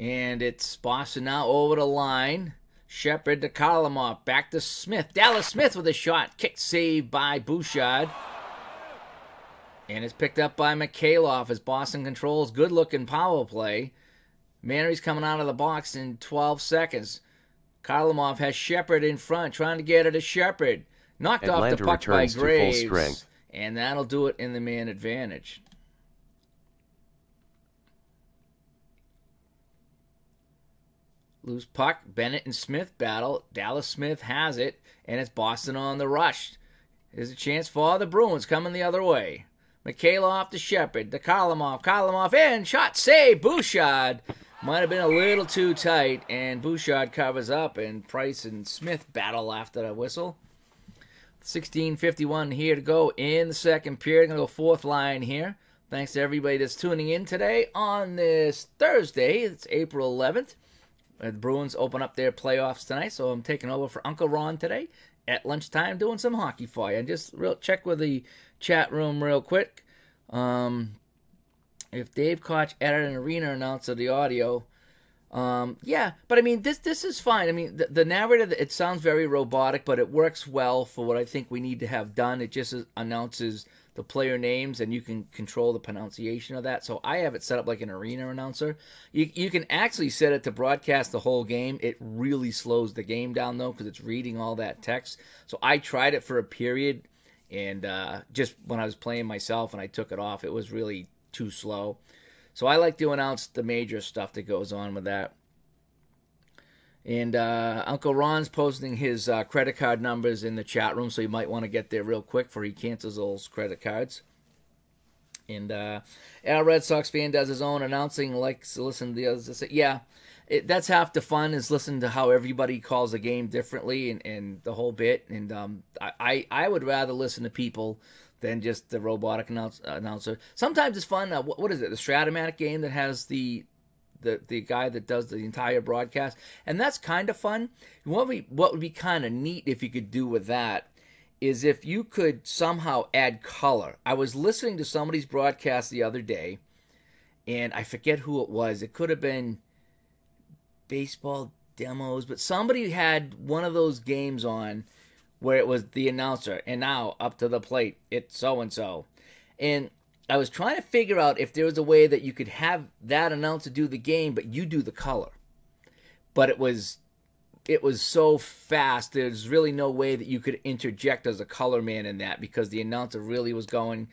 And it's Boston now over the line. Shepard to Karlamov. Back to Smith. Dallas Smith with a shot. Kick saved by Bouchard. And it's picked up by Mikhailov as Boston controls. Good-looking power play. Mannery's coming out of the box in 12 seconds. Karlamov has Shepard in front, trying to get it to Shepard. Knocked off the puck by Graves. And that'll do it in the man advantage. Loose puck. Bennett and Smith battle. Dallas Smith has it, and it's Boston on the rush. There's a chance for the Bruins coming the other way. Mikhailov to Shepard, to Karlamov. Karlamov in, shot, save, Bouchard. Might have been a little too tight, and Bouchard covers up, and Price and Smith battle after the whistle. 16:51 here to go in the second period. Going to go fourth line here. Thanks to everybody that's tuning in today on this Thursday. It's April 11th. The Bruins open up their playoffs tonight, so I'm taking over for Uncle Ron today at lunchtime doing some hockey for you. And just check with the chat room real quick. If Dave Koch added an arena announcer to the audio, yeah, but I mean, this is fine. I mean, the narrative, it sounds very robotic, but it works well for what I think we need to have done. It just announces the player names, and you can control the pronunciation of that. So I have it set up like an arena announcer. You can actually set it to broadcast the whole game. It really slows the game down, though, because it's reading all that text. So I tried it for a period, and just when I was playing myself and I took it off, it was really too slow. So I like to announce the major stuff that goes on with that. And Uncle Ron's posting his credit card numbers in the chat room, so you might want to get there real quick before he cancels those credit cards. And our Red Sox fan does his own announcing, likes to listen to the others. Yeah, that's half the fun, is listening to how everybody calls the game differently and the whole bit. And I would rather listen to people than just the robotic announcer. Sometimes it's fun. What is it? The Stratomatic game that has the guy that does the entire broadcast, and that's kind of fun. What would be kind of neat if you could do with that is if you could somehow add color. I was listening to somebody's broadcast the other day, and I forget who it was. It could have been Baseball Demos, but somebody had one of those games on where it was the announcer, and now up to the plate, it's so-and-so. And I was trying to figure out if there was a way that you could have that announcer do the game, but you do the color. But it was so fast, there's really no way that you could interject as a color man in that, because the announcer really was going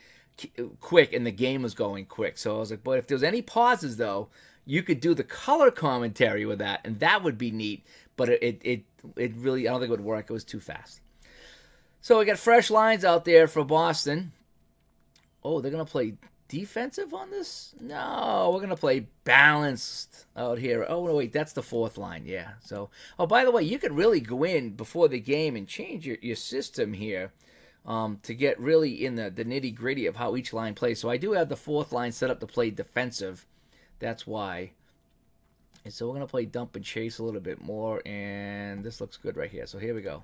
quick and the game was going quick. So I was like, but if there's any pauses, though, you could do the color commentary with that, and that would be neat. But it really, I don't think it would work. It was too fast. So we got fresh lines out there for Boston. Oh, they're going to play defensive on this? No, we're going to play balanced out here. Oh, no, wait, that's the fourth line, yeah. So, oh, by the way, you could really go in before the game and change your system here to get really in the nitty-gritty of how each line plays. So I do have the fourth line set up to play defensive. That's why. And so we're going to play dump and chase a little bit more, and this looks good right here. So here we go.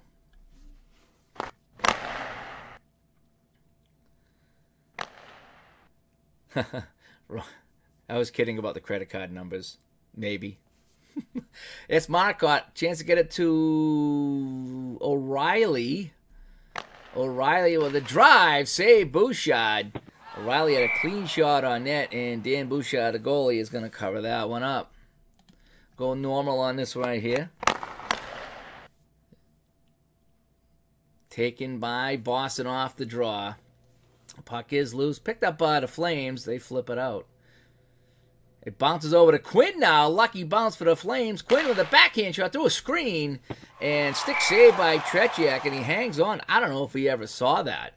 I was kidding about the credit card numbers. Maybe. It's Marcotte. Chance to get it to O'Reilly. O'Reilly with a drive. Save Bouchard. O'Reilly had a clean shot on net, and Dan Bouchard, the goalie, is going to cover that one up. Go normal on this one right here. Taken by Boston off the draw. Puck is loose. Picked up by the Flames. They flip it out. It bounces over to Quinn now. Lucky bounce for the Flames. Quinn with a backhand shot through a screen. And stick saved by Tretiak, and he hangs on. I don't know if he ever saw that.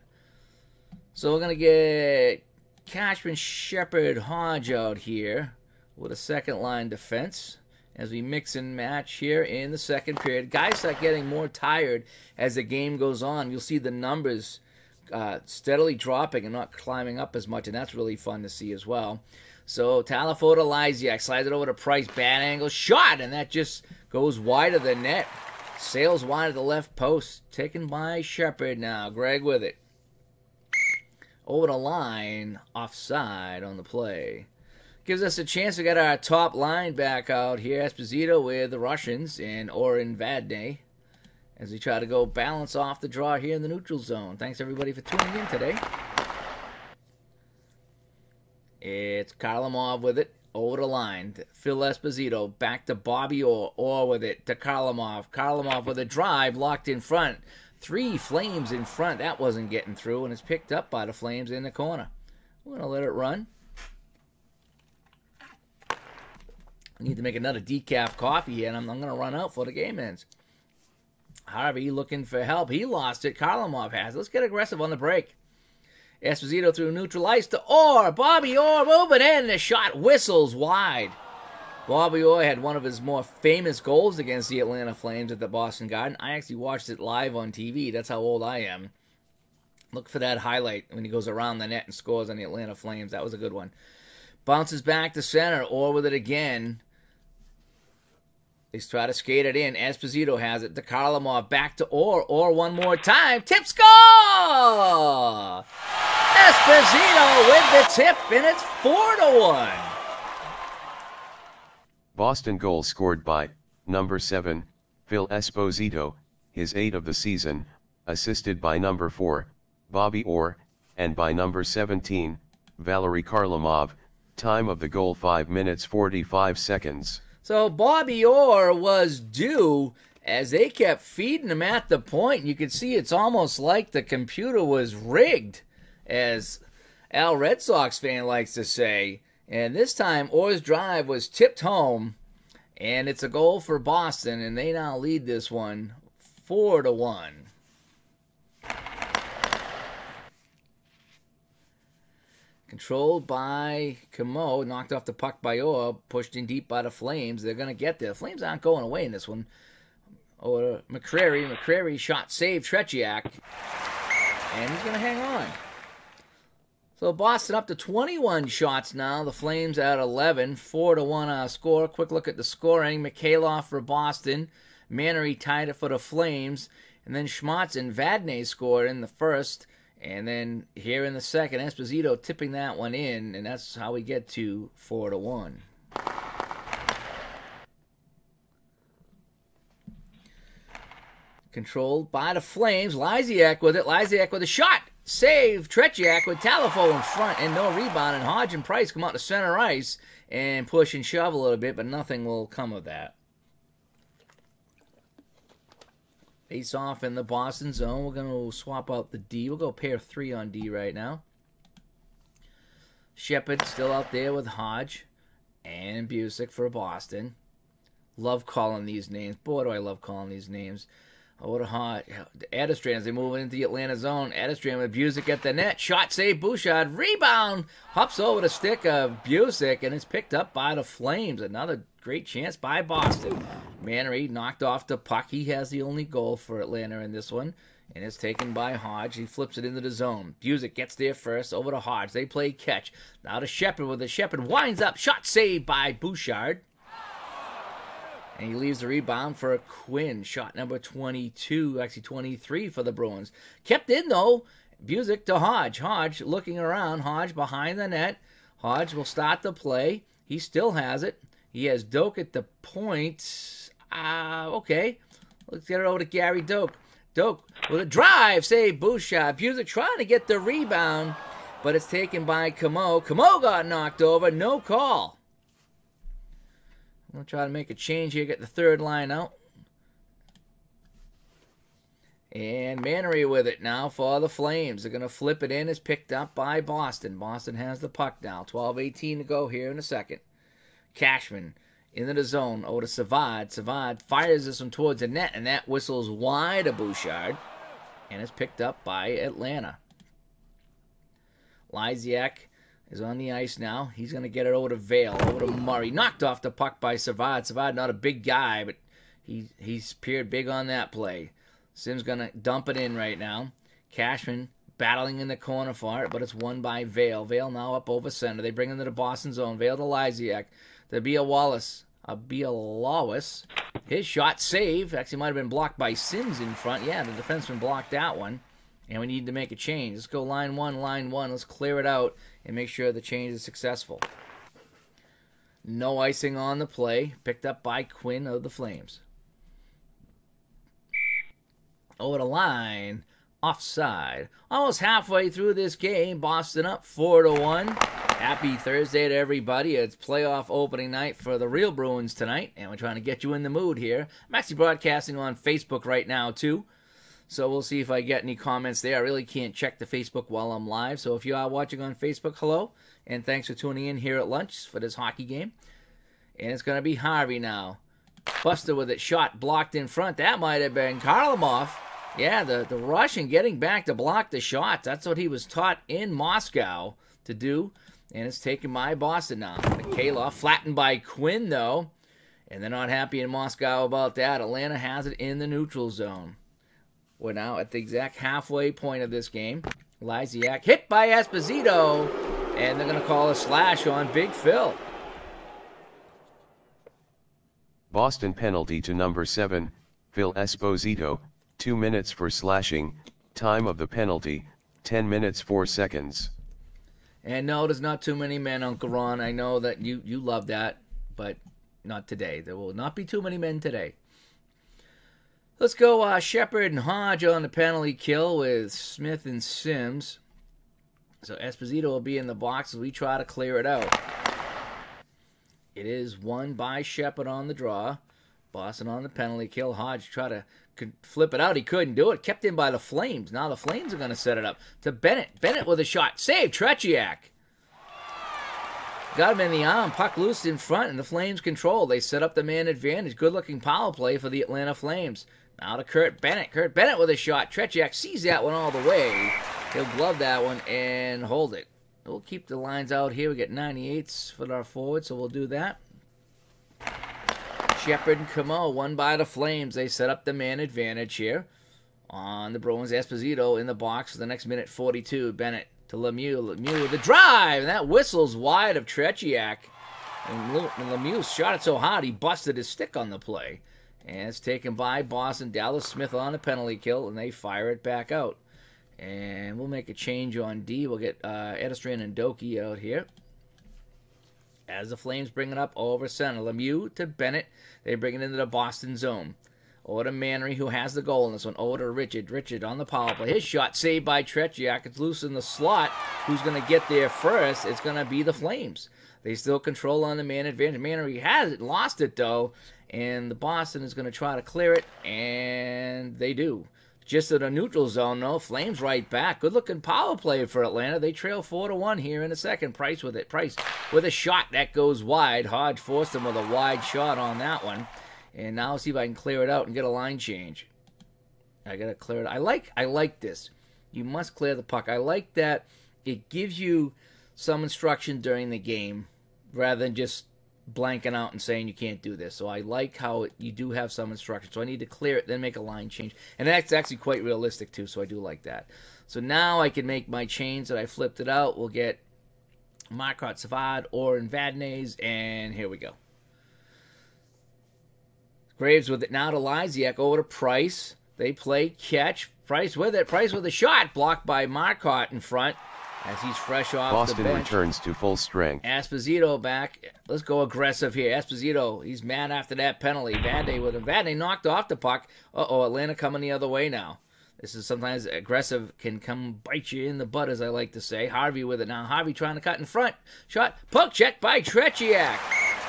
So we're going to get Cashman, Shepard, Hodge out here with a second line defense as we mix and match here in the second period. Guys start getting more tired as the game goes on. You'll see the numbers steadily dropping and not climbing up as much, and that's really fun to see as well. So Talafo to Lysiak, slides it over to Price, bad angle shot, and that just goes wide of the net. Sails wide of the left post, taken by Shepard now. Greg with it. Over the line, offside on the play. Gives us a chance to get our top line back out here. Esposito with the Russians and Oren Vadney as we try to go balance off the draw here in the neutral zone. Thanks everybody for tuning in today. It's Karlamov with it. Over the line. Phil Esposito back to Bobby Orr. Orr with it to Karlamov. Karlamov with a drive locked in front. 3 Flames in front. That wasn't getting through, and it's picked up by the Flames in the corner. We're going to let it run. I need to make another decaf coffee here, and I'm going to run out before the game ends. Harvey looking for help. He lost it. Karlamov has. Let's get aggressive on the break. Esposito through neutral ice to Orr. Bobby Orr moving in. The shot whistles wide. Bobby Orr had one of his more famous goals against the Atlanta Flames at the Boston Garden. I actually watched it live on TV. That's how old I am. Look for that highlight when he goes around the net and scores on the Atlanta Flames. That was a good one. Bounces back to center. Orr with it again. They try to skate it in. Esposito has it to Karlamov. Back to Orr. Orr one more time. Tip score! Esposito with the tip, and it's 4-1. Boston goal scored by number 7, Phil Esposito, his 8th of the season, assisted by number 4, Bobby Orr, and by number 17, Valery Karlamov. Time of the goal 5 minutes 45 seconds. So Bobby Orr was due as they kept feeding him at the point. You could see it's almost like the computer was rigged, as Al Red Sox fan likes to say. And this time, Orr's drive was tipped home, and it's a goal for Boston, and they now lead this one 4-1. Controlled by Camo, knocked off the puck by Orr, pushed in deep by the Flames. They're going to get there. Flames aren't going away in this one. Over McCrary. McCrary shot saved Tretiak, and he's going to hang on. So Boston up to 21 shots now. The Flames at 11. 4-1 our score. Quick look at the scoring. Mikhailov for Boston. Mannery tied it for the Flames. And then Schmatz and Vadney scored in the first. And then here in the second, Esposito tipping that one in. And that's how we get to 4-1. Controlled by the Flames. Lysiak with it. Lysiak with a shot. Save. Tretiak with Talafo in front and no rebound. And Hodge and Price come out to center ice and push and shove a little bit, but nothing will come of that. Face off in the Boston zone. We're going to swap out the D. We'll go pair 3 on D right now. Shepard still out there with Hodge and Busick for Boston. Love calling these names. Boy, do I love calling these names. Over to Hodge. Addestrand as they move into the Atlanta zone. Addestrand with Busick at the net. Shot save. Bouchard. Rebound. Hops over the stick of Busick, and it's picked up by the Flames. Another great chance by Boston. Mannery knocked off the puck. He has the only goal for Atlanta in this one. And it's taken by Hodge. He flips it into the zone. Busick gets there first. Over to Hodge. They play catch. Now to Shepard with it. Shepard winds up. Shot saved by Bouchard. And he leaves the rebound for Quinn. Shot number 22, actually 23 for the Bruins. Kept in, though. Busick to Hodge. Hodge looking around. Hodge behind the net. Hodge will start the play. He still has it. He has Doak at the point. Okay. Let's get it over to Gary Doak. Doak with a drive. Save Bouchard. Busick trying to get the rebound, but it's taken by Camo. Camo got knocked over. No call. We'll try to make a change here, get the third line out. And Mannery with it now for the Flames. They're going to flip it in. It's picked up by Boston. Boston has the puck now. 12:18 to go here in a second. Cashman into the zone. Over to Savard. Savard fires this one towards the net, and that whistles wide of Bouchard. And it's picked up by Atlanta. Lysiak is on the ice now. He's going to get it over to Vale, over to Murray. Knocked off the puck by Savard. Savard, not a big guy, but he's appeared big on that play. Sim's going to dump it in right now. Cashman battling in the corner for it, but it's won by Vale. Vale now up over center. They bring into the Boston zone. Vale to Lysiak. To Bialawis. His shot save. Actually might have been blocked by Sims in front. Yeah, the defenseman blocked that one. And we need to make a change. Let's go line one. Let's clear it out and make sure the change is successful. No icing on the play. Picked up by Quinn of the Flames. Over the line. Offside. Almost halfway through this game. Boston up 4-1. Happy Thursday to everybody. It's playoff opening night for the real Bruins tonight. And we're trying to get you in the mood here. I'm actually broadcasting on Facebook right now too. So we'll see if I get any comments there. I really can't check the Facebook while I'm live. So if you are watching on Facebook, hello. And thanks for tuning in here at lunch for this hockey game. And it's going to be Harvey now. Buster with it. Shot blocked in front. That might have been Karlamov. Yeah, the Russian getting back to block the shots. That's what he was taught in Moscow to do. And it's taken by Boston now. Mikhailov flattened by Quinn, though. And they're not happy in Moscow about that. Atlanta has it in the neutral zone. We're now at the exact halfway point of this game. Lysiak hit by Esposito. And they're going to call a slash on Big Phil. Boston penalty to number 7, Phil Esposito. 2 minutes for slashing. Time of the penalty, 10 minutes 4 seconds. And no, there's not too many men, Uncle Ron. I know that you love that, but not today. There will not be too many men today. Let's go Shepard and Hodge on the penalty kill with Smith and Sims. So Esposito will be in the box as we try to clear it out. It is won by Shepard on the draw. Boston on the penalty kill. Hodge tried to flip it out. He couldn't do it. Kept in by the Flames. Now the Flames are going to set it up to Bennett. Bennett with a shot. Save. Tretiak. Got him in the arm. Puck loose in front, and the Flames control. They set up the man advantage. Good-looking power play for the Atlanta Flames. Now to Kurt Bennett. Kurt Bennett with a shot. Tretiak sees that one all the way. He'll glove that one and hold it. We'll keep the lines out here. We get 98s for our forward, so we'll do that. Shepard and Camo won by the Flames. They set up the man advantage here on the Bruins. Esposito in the box for the next minute 42. Bennett to Lemieux. Lemieux with the drive. And that whistles wide of Tretiak. And Lemieux shot it so hard he busted his stick on the play. And it's taken by Boston. Dallas Smith on the penalty kill, and they fire it back out. And we'll make a change on D. We'll get Edistran and Doki out here. As the Flames bring it up over center. Lemieux to Bennett. They bring it into the Boston zone. Over to Mannery, who has the goal in this one. Over to Richard. Richard on the power play. His shot saved by Tretiak. It's loose in the slot. Who's going to get there first? It's going to be the Flames. They still control on the man advantage. Mannery has it. Lost it, though. And the Boston is going to try to clear it. And they do. Just in a neutral zone, though. Flames right back. Good-looking power play for Atlanta. They trail 4-1 here in a second. Price with it. Price with a shot that goes wide. Hodge forced him with a wide shot on that one. And now let's see if I can clear it out and get a line change. I got to clear it. I like this. You must clear the puck. I like that it gives you some instruction during the game rather than just blanking out and saying you can't do this. So I like how you do have some instruction. So I need to clear it, then make a line change. And that's actually quite realistic too, so I do like that. So now I can make my change that I flipped it out. We'll get Marcotte, Savard, or Vadnais, and here we go. Graves with it now to Lysiak, over to Price. They play catch. Price with it. Price with a shot. Blocked by Marcotte in front as he's fresh off Boston the bench. Returns to full strength. Esposito back. Let's go aggressive here. Esposito, he's mad after that penalty. Vadnais with him. Vadnais knocked off the puck. Uh-oh, Atlanta coming the other way now. This is sometimes aggressive can come bite you in the butt, as I like to say. Harvey with it now. Harvey trying to cut in front. Shot. Puck check by Tretiak.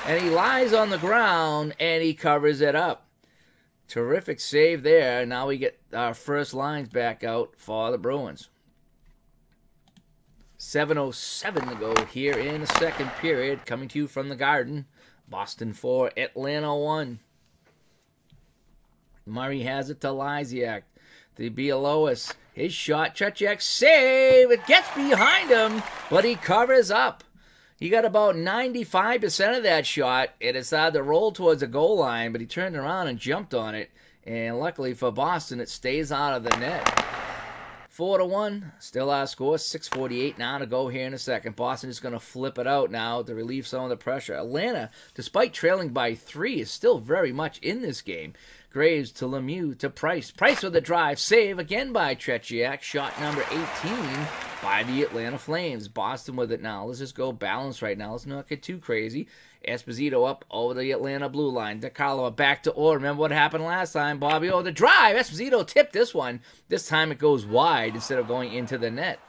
And he lies on the ground, and he covers it up. Terrific save there. Now we get our first lines back out for the Bruins. 7:07 to go here in the second period. Coming to you from the Garden. Boston 4, Atlanta 1. Murray has it to Lysiak. The Bialowas. His shot. Tretiak save. It gets behind him, but he covers up. He got about 95% of that shot. It decided to roll towards the goal line, but he turned around and jumped on it. And luckily for Boston, it stays out of the net. 4-1, still our score. 6:48 now to go here in a second. Boston is going to flip it out now to relieve some of the pressure. Atlanta, despite trailing by 3, is still very much in this game. Graves to Lemieux to Price. Price with the drive. Save again by Tretiak. Shot number 18 by the Atlanta Flames. Boston with it now. Let's just go balanced right now. Let's not get too crazy. Esposito up over the Atlanta blue line. DeCarlo back to Orr. Remember what happened last time? Bobby over the drive. Esposito tipped this one. This time it goes wide instead of going into the net.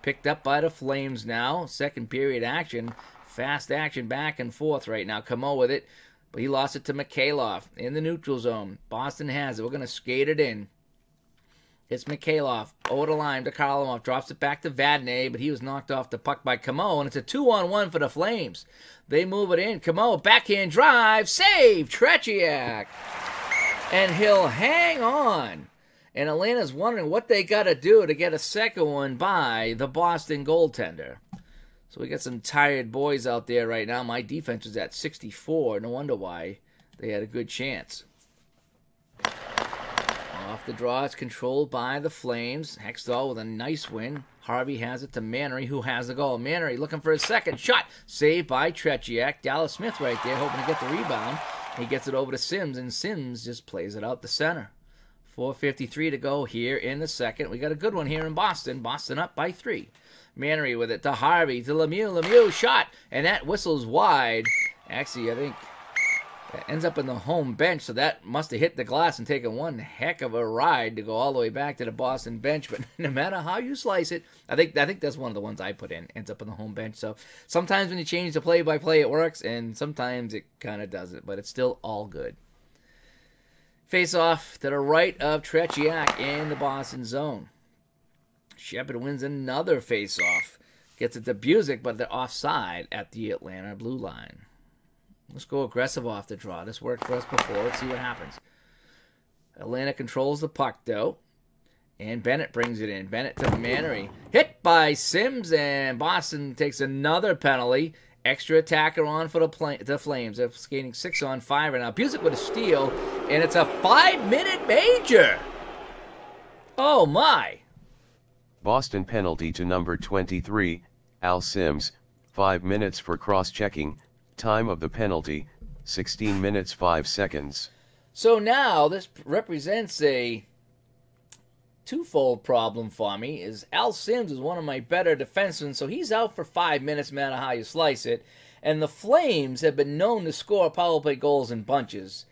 Picked up by the Flames now. Second period action. Fast action back and forth right now. Camo with it. But he lost it to Mikhailov in the neutral zone. Boston has it. We're going to skate it in. It's Mikhailov over the line to Karloff. Drops it back to Vadnais, but he was knocked off the puck by Camo, and it's a 2-on-1 for the Flames. They move it in. Camo, backhand drive, save, Tretiak. And he'll hang on. And Atlanta's wondering what they got to do to get a second one by the Boston goaltender. So we got some tired boys out there right now. My defense was at 64. No wonder why they had a good chance. Off the draw, it's controlled by the Flames. Hextall with a nice win. Harvey has it to Mannery, who has the goal. Mannery looking for a second shot. Saved by Tretiak. Dallas Smith right there, hoping to get the rebound. He gets it over to Sims, and Sims just plays it out the center. 4:53 to go here in the second. We got a good one here in Boston. Boston up by 3. Mannery with it to Harvey, to Lemieux. Lemieux shot, and that whistles wide. Actually, I think that ends up in the home bench, so that must have hit the glass and taken one heck of a ride to go all the way back to the Boston bench. But no matter how you slice it, I think that's one of the ones I put in. Ends up in the home bench. So sometimes when you change the play-by-play, it works, and sometimes it kind of doesn't. But it's still all good. Face off to the right of Tretiak in the Boston zone. Shepard wins another face-off. Gets it to Busick, but they're offside at the Atlanta blue line. Let's go aggressive off the draw. This worked for us before. Let's see what happens. Atlanta controls the puck, though. And Bennett brings it in. Bennett to Mannery. Hit by Sims, and Boston takes another penalty. Extra attacker on for the Flames. They're skating 6-on-5 right now. Busick with a steal, and it's a 5-minute major. Oh, my. Boston penalty to number 23, Al Sims, 5 minutes for cross-checking. Time of the penalty, 16 minutes 5 seconds. So now this represents a twofold problem for me. Is Al Sims is one of my better defensemen, so he's out for 5 minutes, no matter how you slice it. And the Flames have been known to score power play goals in bunches.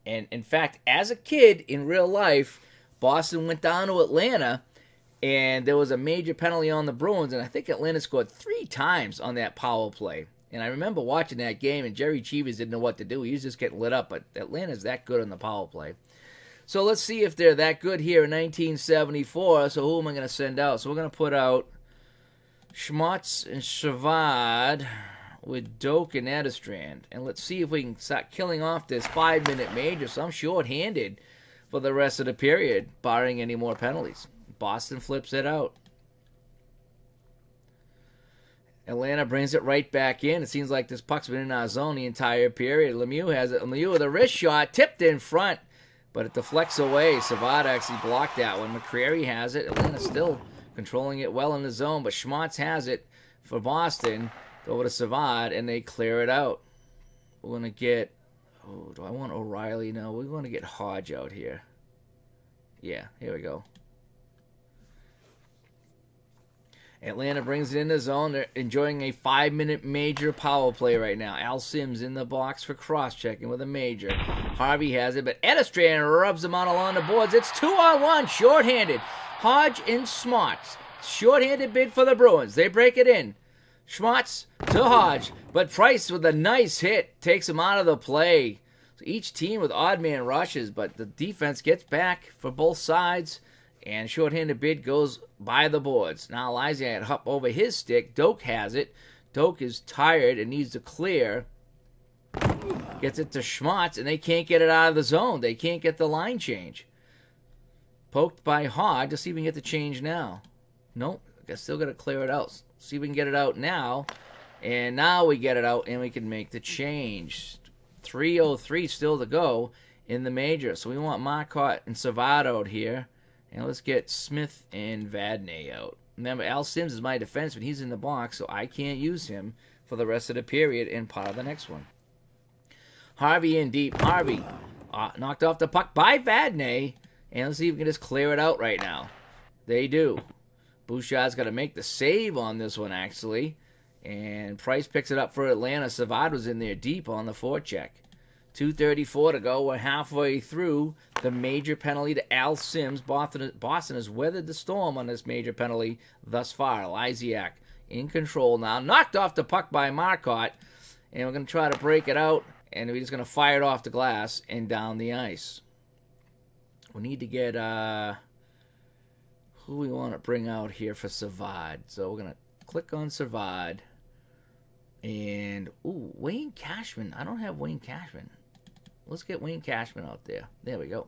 And in fact, as a kid in real life, Boston went down to Atlanta, and there was a major penalty on the Bruins, and I think Atlanta scored 3 times on that power play. And I remember watching that game, and Jerry Cheevers didn't know what to do. He was just getting lit up, but Atlanta's that good on the power play. So let's see if they're that good here in 1974. So who am I going to send out? So we're going to put out Schmutz and Savard with Doak and Edestrand. And let's see if we can start killing off this 5-minute major. So I'm short-handed for the rest of the period, barring any more penalties. Boston flips it out. Atlanta brings it right back in. It seems like this puck's been in our zone the entire period. Lemieux has it. Lemieux with a wrist shot, tipped in front, but it deflects away. Savard actually blocked that one. McCreary has it. Atlanta still controlling it well in the zone, but Schmutz has it for Boston. Over to Savard, and they clear it out. We're going to get... Oh, do I want O'Reilly? No, we're going to get Hodge out here. Yeah, here we go. Atlanta brings it in the zone. They're enjoying a 5-minute major power play right now. Al Sims in the box for cross-checking with a major. Harvey has it, but Edestrand rubs him out along the boards. It's 2-on-1, short-handed. Hodge and Schmutz. Short-handed bid for the Bruins. They break it in. Schmatz to Hodge, but Price with a nice hit takes him out of the play. So each team with odd man rushes, but the defense gets back for both sides, and shorthanded bid goes by the boards. Now Lysiak up over his stick. Doak has it. Doak is tired and needs to clear. Gets it to Schmatz, and they can't get it out of the zone. They can't get the line change. Poked by Hodge. Let's see if we can get the change now. Nope. I still got to clear it out. See if we can get it out now. And now we get it out, and we can make the change. 3:03 still to go in the major. So we want Marcotte and Savard out here. And let's get Smith and Vadnais out. Remember, Al Sims is my defenseman. He's in the box, so I can't use him for the rest of the period and part of the next one. Harvey in deep. Harvey knocked off the puck by Vadnais. And let's see if we can just clear it out right now. They do. Bouchard's got to make the save on this one, actually. And Price picks it up for Atlanta. Savard was in there deep on the forecheck. 2:34 to go. We're halfway through the major penalty to Al Sims. Boston has weathered the storm on this major penalty thus far. Lysiak in control now. Knocked off the puck by Marcotte. And we're going to try to break it out. And we're just going to fire it off the glass and down the ice. We need to get who we want to bring out here for Savard. So we're going to click on Savard. And, ooh, Wayne Cashman. I don't have Wayne Cashman. Let's get Wayne Cashman out there. There we go.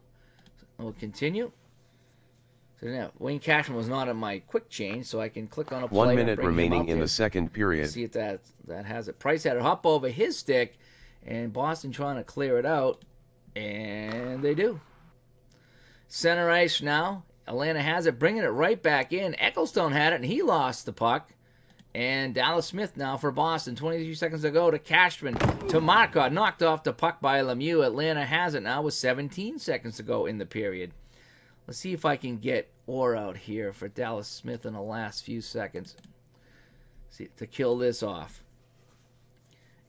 So we'll continue. So now, Wayne Cashman was not on my quick change, so I can click on a player. 1 minute remaining in the second period. See if that has it. Price had it hop over his stick, and Boston trying to clear it out, and they do. Center ice now. Atlanta has it, bringing it right back in. Ecclestone had it, and he lost the puck. And Dallas Smith now for Boston. 23 seconds to go to Cashman. To Marcotte. Knocked off the puck by Lemieux. Atlanta has it now with 17 seconds to go in the period. Let's see if I can get Orr out here for Dallas Smith in the last few seconds. See, to kill this off.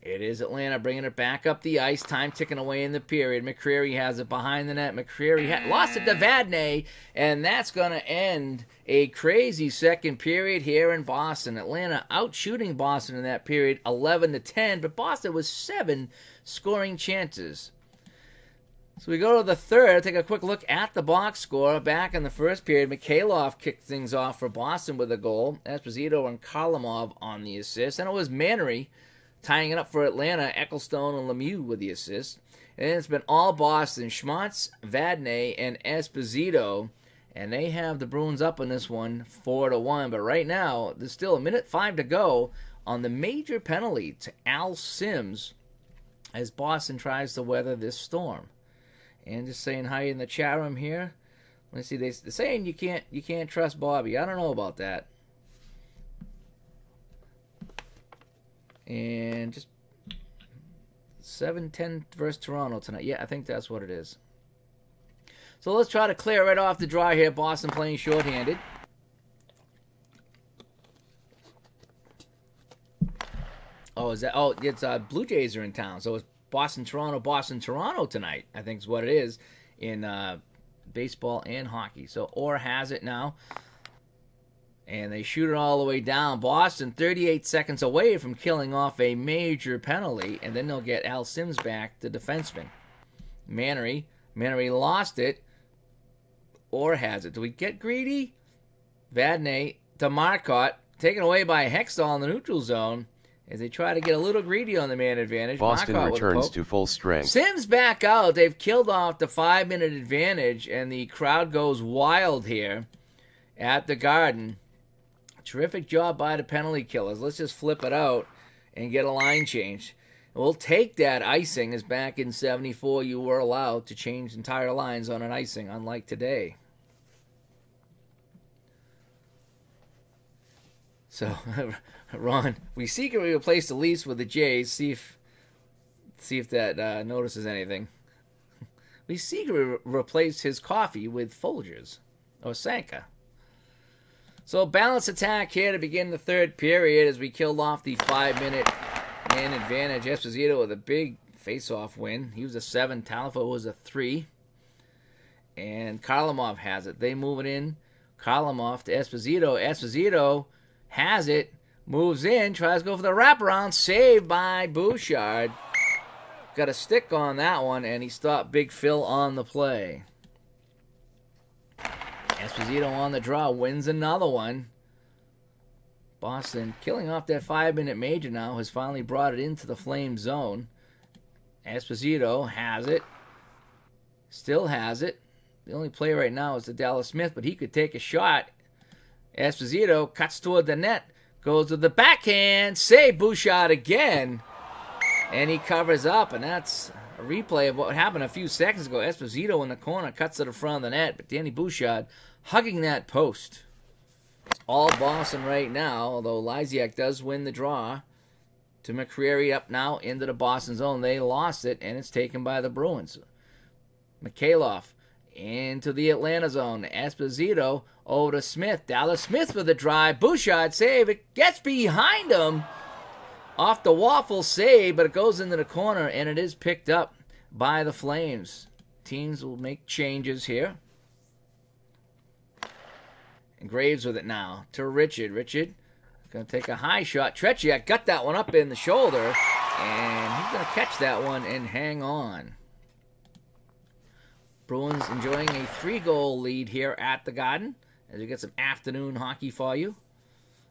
It is Atlanta bringing it back up the ice. Time ticking away in the period. McCreary has it behind the net. McCreary lost it to Vadnais, and that's going to end a crazy second period here in Boston. Atlanta out shooting Boston in that period 11-10, but Boston was 7 scoring chances. So we go to the third. Take a quick look at the box score. Back in the first period, Mikhailov kicked things off for Boston with a goal. Esposito and Kharlamov on the assist. And it was Mannery tying it up for Atlanta. Ecclestone and Lemieux with the assist. And it's been all Boston. Schmatz, Vadnais, and Esposito. And they have the Bruins up in this one 4-1. But right now, there's still 1:05 to go on the major penalty to Al Sims as Boston tries to weather this storm. And just saying hi in the chat room here. Let's see, they're saying you can't trust Bobby. I don't know about that. And just 7-10 versus Toronto tonight. Yeah, I think that's what it is. So let's try to clear right off the draw here. Boston playing shorthanded. Oh, is that? Oh, it's Blue Jays are in town. So it's Boston, Toronto tonight, I think is what it is in baseball and hockey. So Orr has it now. And they shoot it all the way down. Boston 38 seconds away from killing off a major penalty. And then they'll get Al Sims back, the defenseman. Mannery lost it. Orr has it. Do we get greedy? Vadnais to Marcotte. Taken away by Hextall in the neutral zone. As they try to get a little greedy on the man advantage. Boston Marcotte returns to full strength. Sims back out. They've killed off the 5-minute advantage, and the crowd goes wild here at the Garden. Terrific job by the penalty killers. Let's just flip it out and get a line change. We'll take that icing, as back in 74 you were allowed to change entire lines on an icing, unlike today. So, Ron, we secretly replaced the Leafs with the Jays. See if that notices anything. We secretly replaced his coffee with Folgers or Sanka. So, balanced attack here to begin the third period as we killed off the 5-minute man advantage. Esposito with a big face-off win. He was a 7. Talifo was a 3. And Kharlamov has it. They move it in. Kharlamov to Esposito. Esposito has it, Moves in, tries to go for the wraparound. Saved by Bouchard. Got a stick on that one, and he stopped Big Phil on the play. Esposito on the draw, wins another one. Boston killing off that 5-minute major now, has finally brought it into the Flame zone. Esposito has it. Still has it. The only play right now is the Dallas Smith, but he could take a shot. Esposito cuts toward the net. Goes to the backhand. Save Bouchard again. And he covers up, and that's a replay of what happened a few seconds ago. Esposito in the corner cuts to the front of the net, but Danny Bouchard hugging that post. It's all Boston right now, although Lysiak does win the draw. To McCreary up now into the Boston zone. They lost it, and it's taken by the Bruins. Mikhailov into the Atlanta zone. Esposito over to Smith. Dallas Smith with a drive. Bouchard save. It gets behind him. Off the waffle save, but it goes into the corner, and it is picked up by the Flames. Teams will make changes here. And Graves with it now to Richard. Richard going to take a high shot. Tretiak got that one up in the shoulder, and he's going to catch that one and hang on. Bruins enjoying a 3-goal lead here at the Garden as we get some afternoon hockey for you.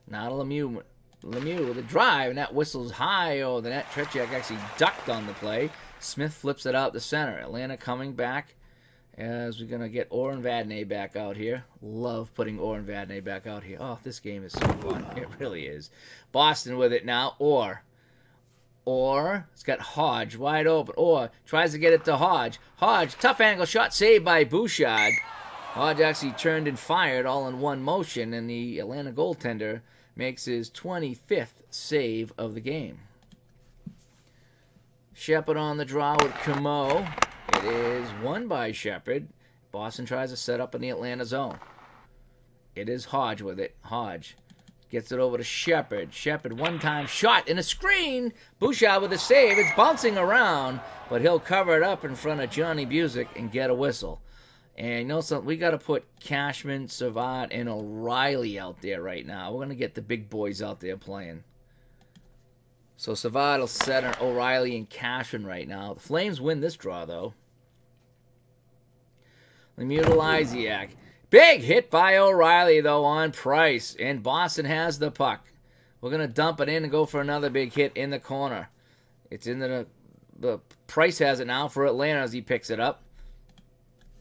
Now to Lemieux. Lemieux with a drive, and that whistles high over the net. Tretiak actually ducked on the play. Smith flips it out the center. Atlanta coming back as we're going to get Oren Vadnais back out here. Love putting Oren Vadnais back out here. Oh, this game is so fun. It really is. Boston with it now. Orr. It's got Hodge wide open. Orr tries to get it to Hodge. Hodge, tough angle shot, saved by Bouchard. Hodge actually turned and fired all in one motion, and the Atlanta goaltender makes his 25th save of the game. Shepard on the draw with Camo. It is won by Shepard. Boston tries to set up in the Atlanta zone. It is Hodge with it. Hodge gets it over to Shepard. Shepard one-time shot in a screen. Bouchard with a save. It's bouncing around, but he'll cover it up in front of Johnny Busick and get a whistle. And you know something? We got to put Cashman, Savard, and O'Reilly out there right now. We're going to get the big boys out there playing. So Savard will center O'Reilly and Cashman right now. The Flames win this draw, though. Lemieux to Lysiak. Big hit by O'Reilly, though, on Price. And Boston has the puck. We're going to dump it in and go for another big hit in the corner. It's in the Price has it now for Atlanta as he picks it up.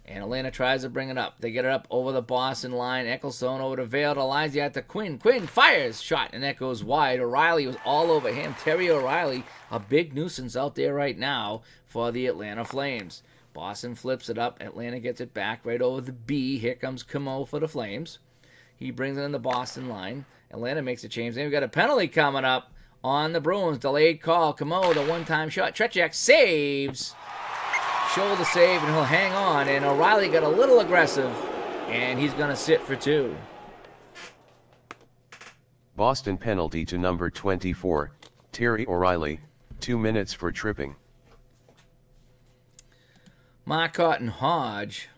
And Atlanta tries to bring it up. They get it up over the Boston line. Ecclestone over to Vail to Lysiak to Quinn. Quinn fires. Shot, and that goes wide. O'Reilly was all over him. Terry O'Reilly, a big nuisance out there right now for the Atlanta Flames. Boston flips it up. Atlanta gets it back right over the B. Here comes Camo for the Flames. He brings it in the Boston line. Atlanta makes a change. Then we've got a penalty coming up on the Bruins. Delayed call. Camo, the one-time shot. Tretiak saves. Shoulder save, and he'll hang on. And O'Reilly got a little aggressive, and he's going to sit for 2. Boston penalty to number 24, Terry O'Reilly, 2 minutes for tripping. Marcotte and Hodge.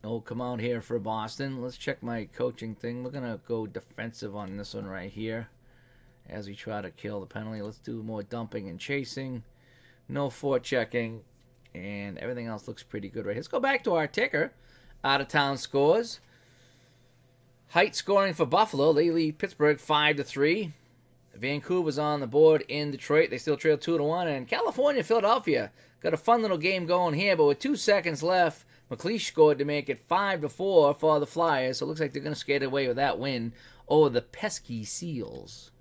Oh, come out here for Boston. Let's check my coaching thing. We're going to go defensive on this one right here as we try to kill the penalty. Let's do more dumping and chasing. No forechecking. And everything else looks pretty good right here. Let's go back to our ticker. Out-of-town scores. Height scoring for Buffalo. They lead Pittsburgh 5-3. Vancouver's on the board in Detroit. They still trail 2-1. And California, Philadelphia. Got a fun little game going here. But with 2 seconds left, McLeish scored to make it 5-4 for the Flyers. So it looks like they're going to skate away with that win over the pesky Seals.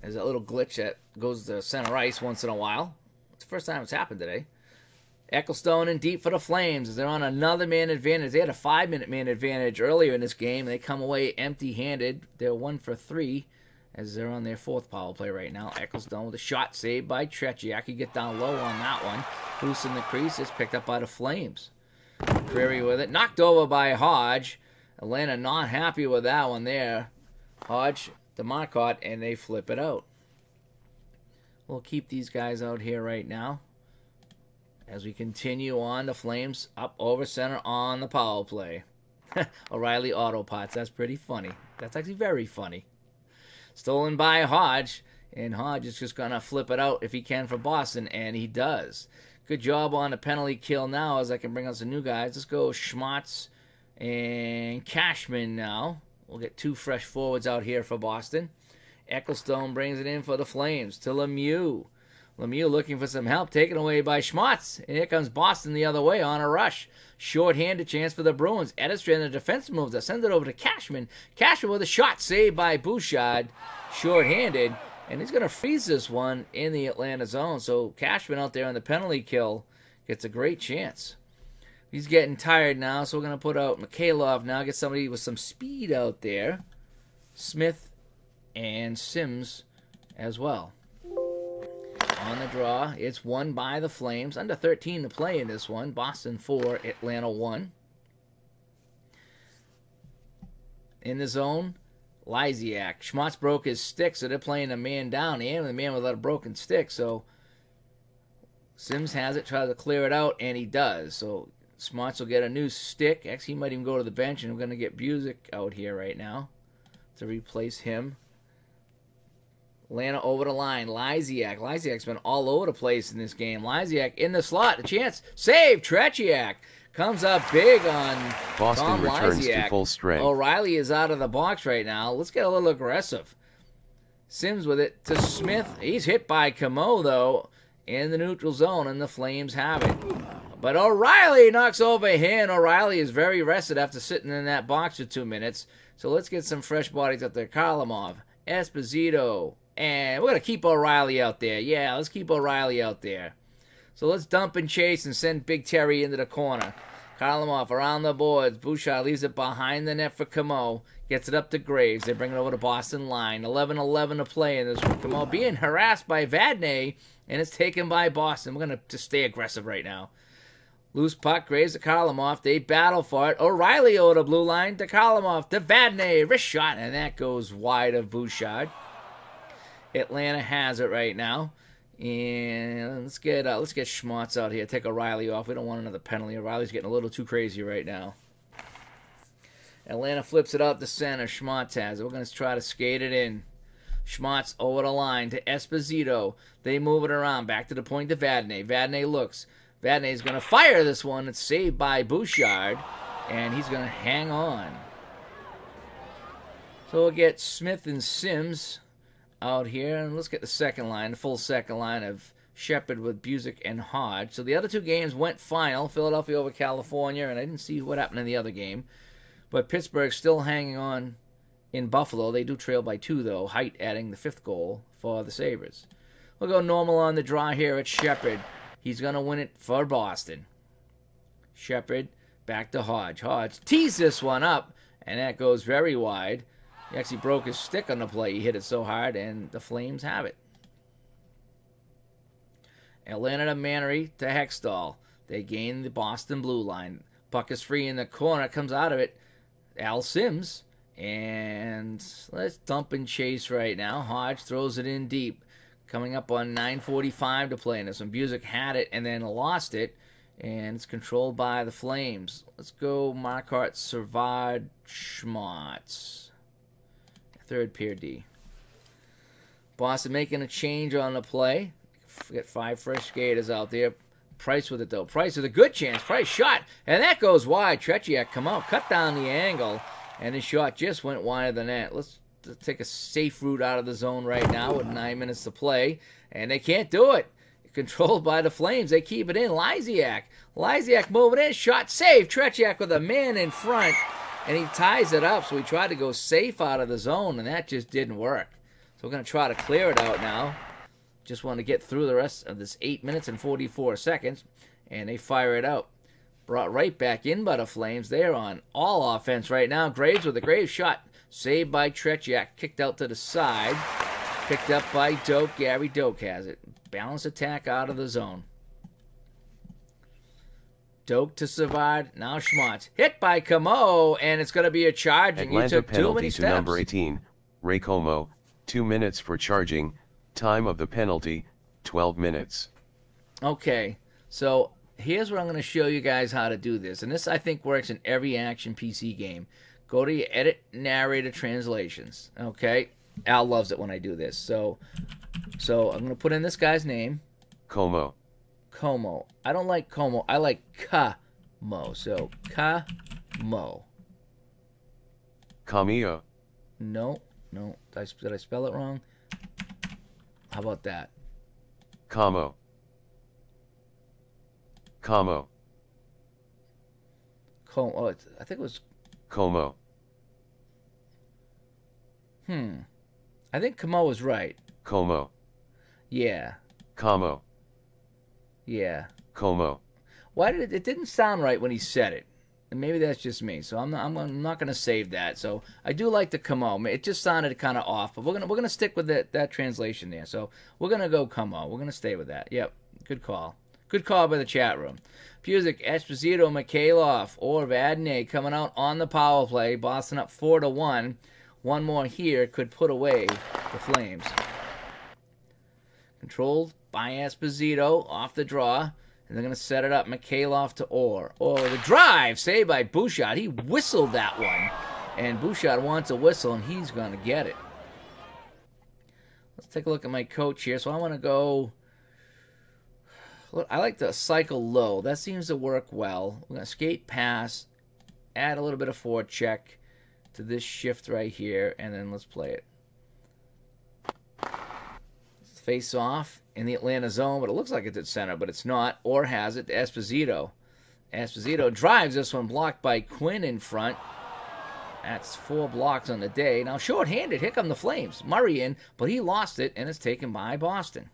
There's that little glitch that goes to center ice once in a while. It's the first time it's happened today. Ecclestone in deep for the Flames as they're on another man advantage. They had a 5-minute man advantage earlier in this game. They come away empty-handed. They're 1 for 3 as they're on their 4th power play right now. Ecclestone with a shot saved by Tretiak. He get down low on that one. Loose in the crease. It's picked up by the Flames. Prairie with it. Knocked over by Hodge. Atlanta not happy with that one there. Hodge to Marcotte, and they flip it out. We'll keep these guys out here right now as we continue on. The Flames up over center on the power play. O'Reilly Auto Parts. That's pretty funny. That's actually very funny. Stolen by Hodge, and Hodge is just going to flip it out if he can for Boston, and he does. Good job on the penalty kill now as I can bring out some new guys. Let's go Schmatz and Cashman now. We'll get 2 fresh forwards out here for Boston. Ecclestone brings it in for the Flames to Lemieux. Lemieux looking for some help, taken away by Schmatz. And here comes Boston the other way on a rush. Short-handed chance for the Bruins. Edistrom in the defense moves that sends it over to Cashman. Cashman with a shot saved by Bouchard. Short-handed. And he's going to freeze this one in the Atlanta zone. So Cashman out there on the penalty kill gets a great chance. He's getting tired now, so we're going to put out Mikhailov now. Get somebody with some speed out there. Smith and Sims as well. On the draw, it's won by the Flames. Under 13 to play in this one. Boston 4, Atlanta 1. In the zone, Lysiak. Schmatz broke his stick, so they're playing a man down. And the man without a broken stick, so Sims has it, tries to clear it out, and he does. So Schmatz will get a new stick. Actually, he might even go to the bench, and we're going to get Busick out here right now to replace him. Atlanta over the line. Lysiak. Lysiak's been all over the place in this game. Lysiak in the slot. A chance. Save. Tretiak comes up big on Boston Tom returns Lysiak. to full strength. O'Reilly is out of the box right now. Let's get a little aggressive. Sims with it to Smith. He's hit by Camo, though, in the neutral zone, and the Flames have it. But O'Reilly knocks over him. O'Reilly is very rested after sitting in that box for 2 minutes. So let's get some fresh bodies out there. Kharlamov, Esposito, and we're going to keep O'Reilly out there. Yeah, let's keep O'Reilly out there. So let's dump and chase and send Big Terry into the corner. Kharlamov around the boards. Bouchard leaves it behind the net for Camo. Gets it up to Graves. They bring it over to Boston line. 11-11 to play in this one. Camo being harassed by Vadnais, and it's taken by Boston. We're going to just stay aggressive right now. Loose puck, Graves to Kharlamov. They battle for it. O'Reilly over the blue line to Kharlamov to Vadnais. Wrist shot, and that goes wide of Bouchard. Atlanta has it right now. And let's get Schmatz out here. Take O'Reilly off. We don't want another penalty. O'Reilly's getting a little too crazy right now. Atlanta flips it up the center. Schmatz has it. We're going to try to skate it in. Schmatz over the line to Esposito. They move it around. Back to the point to Vadnais. Vadnais looks. Vadnais is going to fire this one. It's saved by Bouchard. And he's going to hang on. So we'll get Smith and Sims out here, and let's get the second line, the full second line of Shepard with Busick and Hodge. So the other 2 games went final, Philadelphia over California, and I didn't see what happened in the other game. But Pittsburgh's still hanging on in Buffalo. They do trail by 2, though. Height adding the 5th goal for the Sabres. We'll go normal on the draw here at Shepard. He's going to win it for Boston. Shepard back to Hodge. Hodge tees this one up, and that goes very wide. He actually broke his stick on the play. He hit it so hard, and the Flames have it. Atlanta to Mannery to Hextall. They gain the Boston blue line. Puck is free in the corner. Comes out of it. Al Sims. And let's dump and chase right now. Hodge throws it in deep. Coming up on 9:45 to play in this one. Busick had it and then lost it. And it's controlled by the Flames. Let's go Marquardt, Savard, Schmatz. Third pair D. Boston making a change on the play. Get 5 fresh skaters out there. Price with it, though. Price with a good chance. Price shot. And that goes wide. Tretiak come out. Cut down the angle. And his shot just went wide of the net. Let's take a safe route out of the zone right now with 9 minutes to play. And they can't do it. Controlled by the Flames. They keep it in. Lysiak. Lysiak moving in. Shot saved. Tretiak with a man in front. And he ties it up, so we tried to go safe out of the zone, and that just didn't work. So we're going to try to clear it out now. Just want to get through the rest of this 8 minutes and 44 seconds, and they fire it out. Brought right back in by the Flames. They're on all offense right now. Graves with a Graves shot. Saved by Tretiak. Kicked out to the side. Picked up by Doak. Gary Doak has it. Balanced attack out of the zone. Doak to Savard. Now Schmatz. Hit by Camo, and it's going to be a charge. And Atlanta you took too many penalty steps. to number 18, Ray Como, 2 minutes for charging. Time of the penalty, 12 minutes. Okay, so here's what I'm going to show you guys how to do this. And this, I think, works in every action PC game. Go to your edit narrator translations. Okay, Al loves it when I do this. So I'm gonna put in this guy's name. Como. Como. I don't like Como. I like Ka-mo. So Ka-mo. Cameo. No. Did I spell it wrong? How about that? Como. Como. Oh, I think it was. Como. I think Como was right. Como. Yeah. Como. Yeah. Como. Why did it didn't sound right when he said it? And maybe that's just me. So I'm not going to save that. So I do like the Como. It just sounded kind of off, but we're gonna stick with that translation there. So we're gonna go Como. We're gonna stay with that. Yep. Good call. Good call by the chat room. Pusick, Esposito, Mikhailov, or Vadnais coming out on the power play. Boston up 4-1. One more here could put away the Flames. Controlled by Esposito off the draw. And they're going to set it up. Mikhailov to Orr. Oh, the drive saved by Bouchard. He whistled that one. And Bouchard wants a whistle, and he's going to get it. Let's take a look at my coach here. So I want to go... Look, I like to cycle low. That seems to work well. We're going to skate pass. Add a little bit of forecheck to this shift right here. And then let's play it. Face off in the Atlanta zone, but it looks like it's at center, but it's not. Or has it to Esposito. Esposito drives this one, blocked by Quinn in front. That's 4 blocks on the day. Now short-handed, here come the Flames. Murray in, but he lost it, and it's taken by Boston.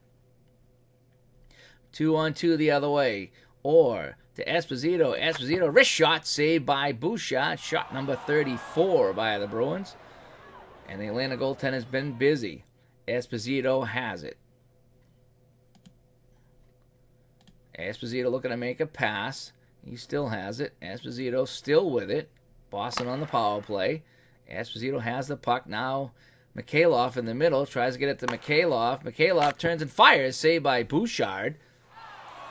2-on-2 the other way. Or to Esposito. Esposito, wrist shot, saved by Bouchard. Shot number 34 by the Bruins. And the Atlanta goaltender's been busy. Esposito has it. Esposito looking to make a pass. He still has it. Esposito still with it. Boston on the power play. Esposito has the puck. Now Mikhailov in the middle. Tries to get it to Mikhailov. Mikhailov turns and fires. Saved by Bouchard.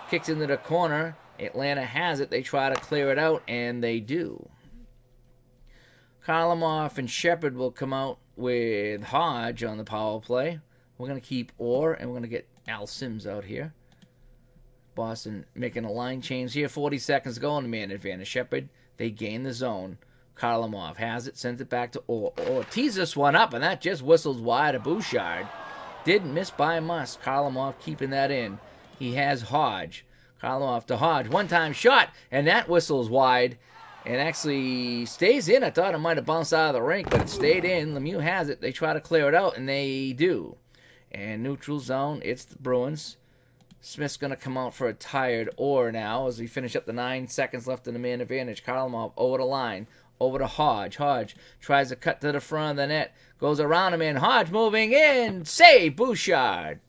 Kicks into the corner. Atlanta has it. They try to clear it out, and they do. Kharlamov and Shepard will come out with Hodge on the power play. We're going to keep Orr, and we're going to get Al Sims out here. Boston making a line change here. 40 seconds to go on the man advantage. Shepard, they gain the zone. Kharlamov has it, sends it back to Orr. Orr tees this one up, and that just whistles wide of Bouchard. Didn't miss by much. Kharlamov keeping that in. He has Hodge. Kharlamov to Hodge. One-time shot, and that whistles wide. And actually stays in. I thought it might have bounced out of the rink, but it stayed in. Lemieux has it. They try to clear it out, and they do. And neutral zone, it's the Bruins. Smith's going to come out for a tired Orr now as we finish up the 9 seconds left in the man advantage. Kharlamov over the line, over to Hodge. Hodge tries to cut to the front of the net. Goes around him, and Hodge moving in. Save, Bouchard.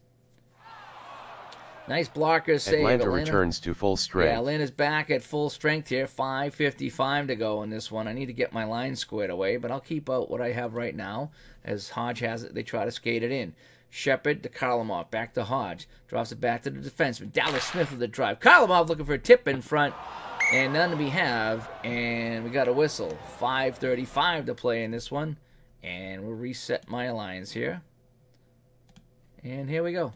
Nice blocker save. Atlanta returns to full strength. Yeah, Atlanta's back at full strength here. 5:55 to go in this one. I need to get my line squared away, but I'll keep out what I have right now. As Hodge has it, they try to skate it in. Shepard to Kharlamov. Back to Hodge. Drops it back to the defenseman. Dallas Smith with the drive. Kharlamov looking for a tip in front. And none we have. And we got a whistle. 5:35 to play in this one. And we'll reset my lines here. And here we go.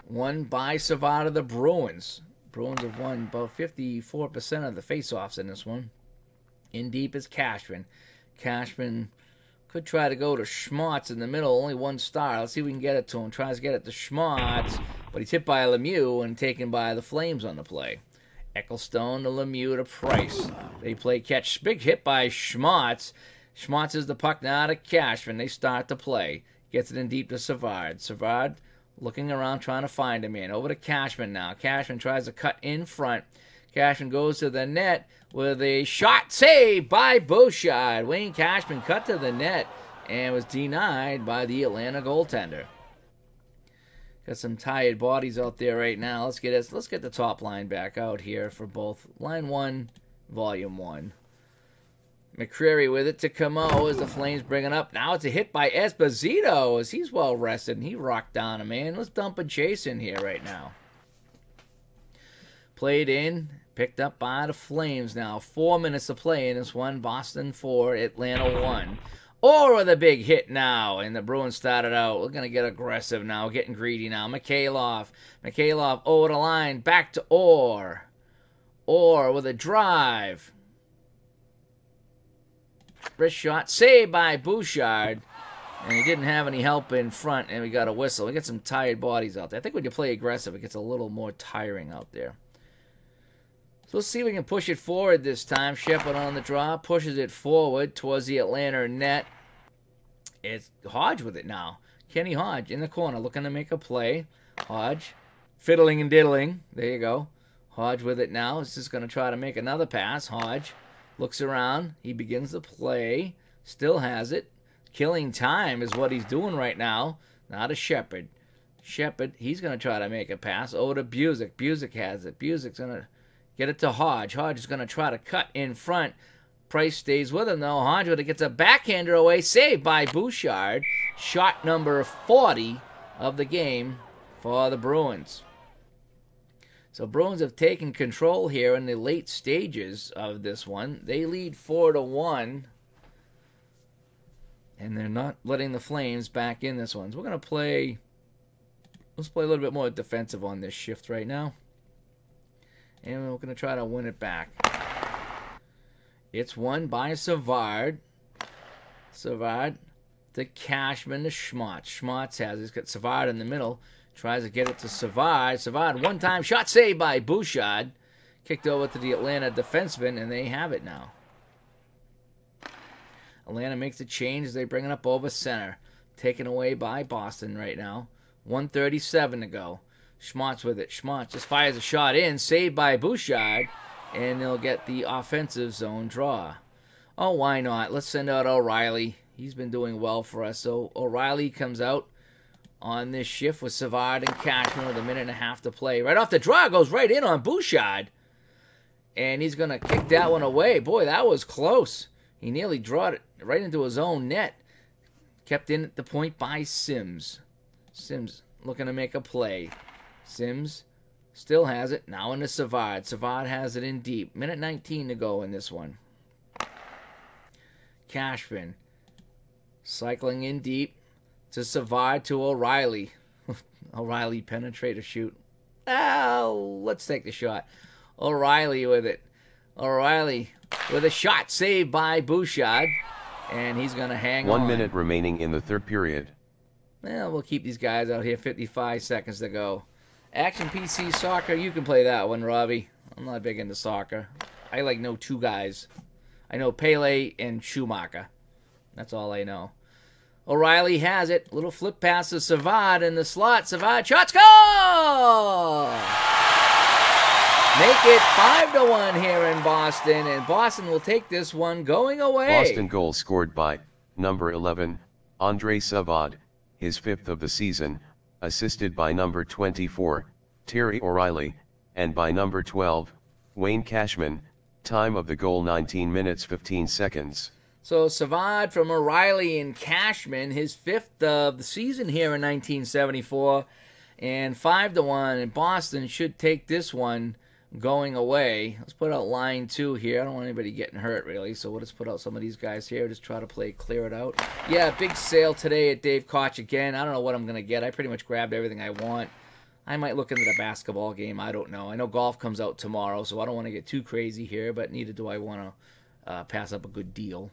Won by Savard, the Bruins. Bruins have won about 54% of the faceoffs in this one. In deep is Cashman. Cashman could try to go to Schmartz in the middle. Only 1 star. Let's see if we can get it to him. Tries to get it to Schmartz. But he's hit by Lemieux and taken by the Flames on the play. Ecclestone to Lemieux to Price. They play catch. Big hit by Schmartz. Schmartz is the puck now to Cashman. They start to play. Gets it in deep to Savard. Savard looking around, trying to find a man. Over to Cashman now. Cashman tries to cut in front. Cashman goes to the net with a shot saved by Bouchard. Wayne Cashman cut to the net and was denied by the Atlanta goaltender. Got some tired bodies out there right now. Let's get the top line back out here for both line 1, volume 1. McCreary with it to Camo as the Flames bring it up. Now it's a hit by Esposito as he's well rested and he rocked down a man. Let's dump a chase in here right now. Played in, picked up by the Flames now. 4 minutes to play in this one. Boston 4, Atlanta 1. Orr with a big hit now, and the Bruins started out. We're going to get aggressive now, getting greedy now. Mikhailov over the line, back to Orr. Orr with a drive. Wrist shot, saved by Bouchard. And he didn't have any help in front, and we got a whistle. We got some tired bodies out there. I think when you play aggressive, it gets a little more tiring out there. So let's see if we can push it forward this time. Shepard on the draw, pushes it forward towards the Atlanta net. It's Hodge with it now. Kenny Hodge in the corner looking to make a play. Hodge fiddling and diddling. There you go. Hodge with it now. He's just going to try to make another pass. Hodge looks around. He begins to play. Still has it. Killing time is what he's doing right now. Now to Shepard. Shepard, he's going to try to make a pass. Over to Busick. Busick has it. Busick's going to get it to Hodge. Hodge is going to try to cut in front. Price stays with him, though. Hodge gets a backhander away. Saved by Bouchard. Shot number 40 of the game for the Bruins. So Bruins have taken control here in the late stages of this one. They lead 4-1. And they're not letting the Flames back in this one. So we're going to play... Let's play a little bit more defensive on this shift right now. And we're going to try to win it back. It's won by Savard. Savard to Cashman to Schmaltz. Schmaltz has it. He's got Savard in the middle. Tries to get it to Savard. Savard, one-time shot saved by Bouchard. Kicked over to the Atlanta defenseman, and they have it now. Atlanta makes a change as they bring it up over center. Taken away by Boston right now. 1:37 to go. Schmaltz with it. Schmaltz just fires a shot in. Saved by Bouchard. And they'll get the offensive zone draw. Oh, why not? Let's send out O'Reilly. He's been doing well for us. So O'Reilly comes out on this shift with Savard and Cashman with a minute and a half to play. Right off the draw, goes right in on Bouchard. And he's going to kick that one away. Boy, that was close. He nearly drawed it right into his own net. Kept in at the point by Sims. Sims looking to make a play. Sims still has it. Now into Savard. Savard has it in deep. Minute 19 to go in this one. Cashman cycling in deep to Savard to O'Reilly. O'Reilly penetrator shoot. Oh, let's take the shot. O'Reilly with it. O'Reilly with a shot saved by Bouchard. And he's going to hang on. 1 minute remaining in the third period. Well, we'll keep these guys out here. 55 seconds to go. Action PC Soccer, you can play that one, Robbie. I'm not big into soccer. I know two guys. I know Pele and Schumacher. That's all I know. O'Reilly has it. Little flip pass to Savard in the slot. Savard, shot, score! Make it 5-1 here in Boston, and Boston will take this one going away. Boston goal scored by number 11, Andrei Savard, his fifth of the season, assisted by number 24, Terry O'Reilly, and by number 12, Wayne Cashman. Time of the goal 19 minutes 15 seconds. So Savard from O'Reilly and Cashman, his fifth of the season here in 1974, and 5-1. And Boston should take this one going away. Let's put out line 2 here. I don't want anybody getting hurt, really, so we'll just put out some of these guys here. Just try to clear it out. Yeah, big sale today at Dave Koch again. I don't know what I'm going to get. I pretty much grabbed everything I want. I might look into the basketball game. I don't know. I know golf comes out tomorrow, so I don't want to get too crazy here, but neither do I want to pass up a good deal.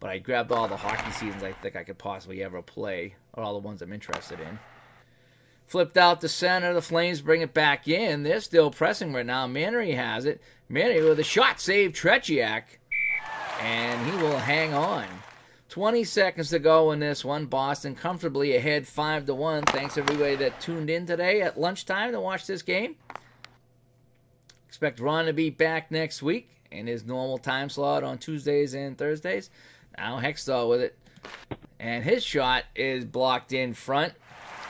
But I grabbed all the hockey seasons I think I could possibly ever play, or all the ones I'm interested in. Flipped out to center. The Flames bring it back in. They're still pressing right now. Mannery has it. Mannery with a shot save Tretiak. And he will hang on. 20 seconds to go in this one. Boston comfortably ahead 5-1. Thanks everybody that tuned in today at lunchtime to watch this game. Expect Ron to be back next week in his normal time slot on Tuesdays and Thursdays. Now Hextall with it. And his shot is blocked in front.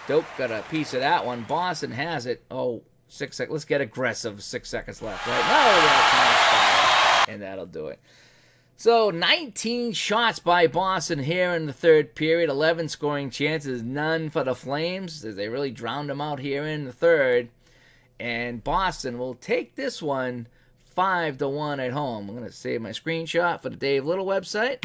Dope got a piece of that one. Boston has it. Oh, 6 seconds. Let's get aggressive. 6 seconds left. Right now we're going to time spy, and that'll do it. So 19 shots by Boston here in the third period. 11 scoring chances. None for the Flames, as they really drowned them out here in the third. And Boston will take this one 5-1 at home. I'm going to save my screenshot for the Dave Little website.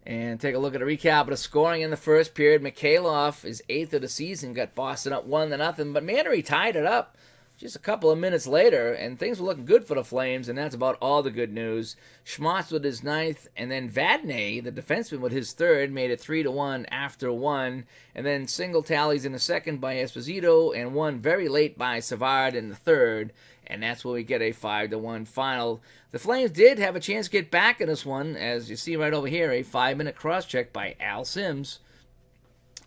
And take a look at a recap of the scoring in the first period. Mikhailov, his 8th of the season, got Boston up 1-0. But Mannery tied it up just a couple of minutes later, and things were looking good for the Flames, and that's about all the good news. Schmaltz with his 9th, and then Vadnais, the defenseman, with his 3rd, made it 3-1 after 1. And then single tallies in the 2nd by Esposito, and one very late by Savard in the 3rd. And that's where we get a 5-1 final. The Flames did have a chance to get back in this one, as you see right over here, a 5-minute cross-check by Al Sims.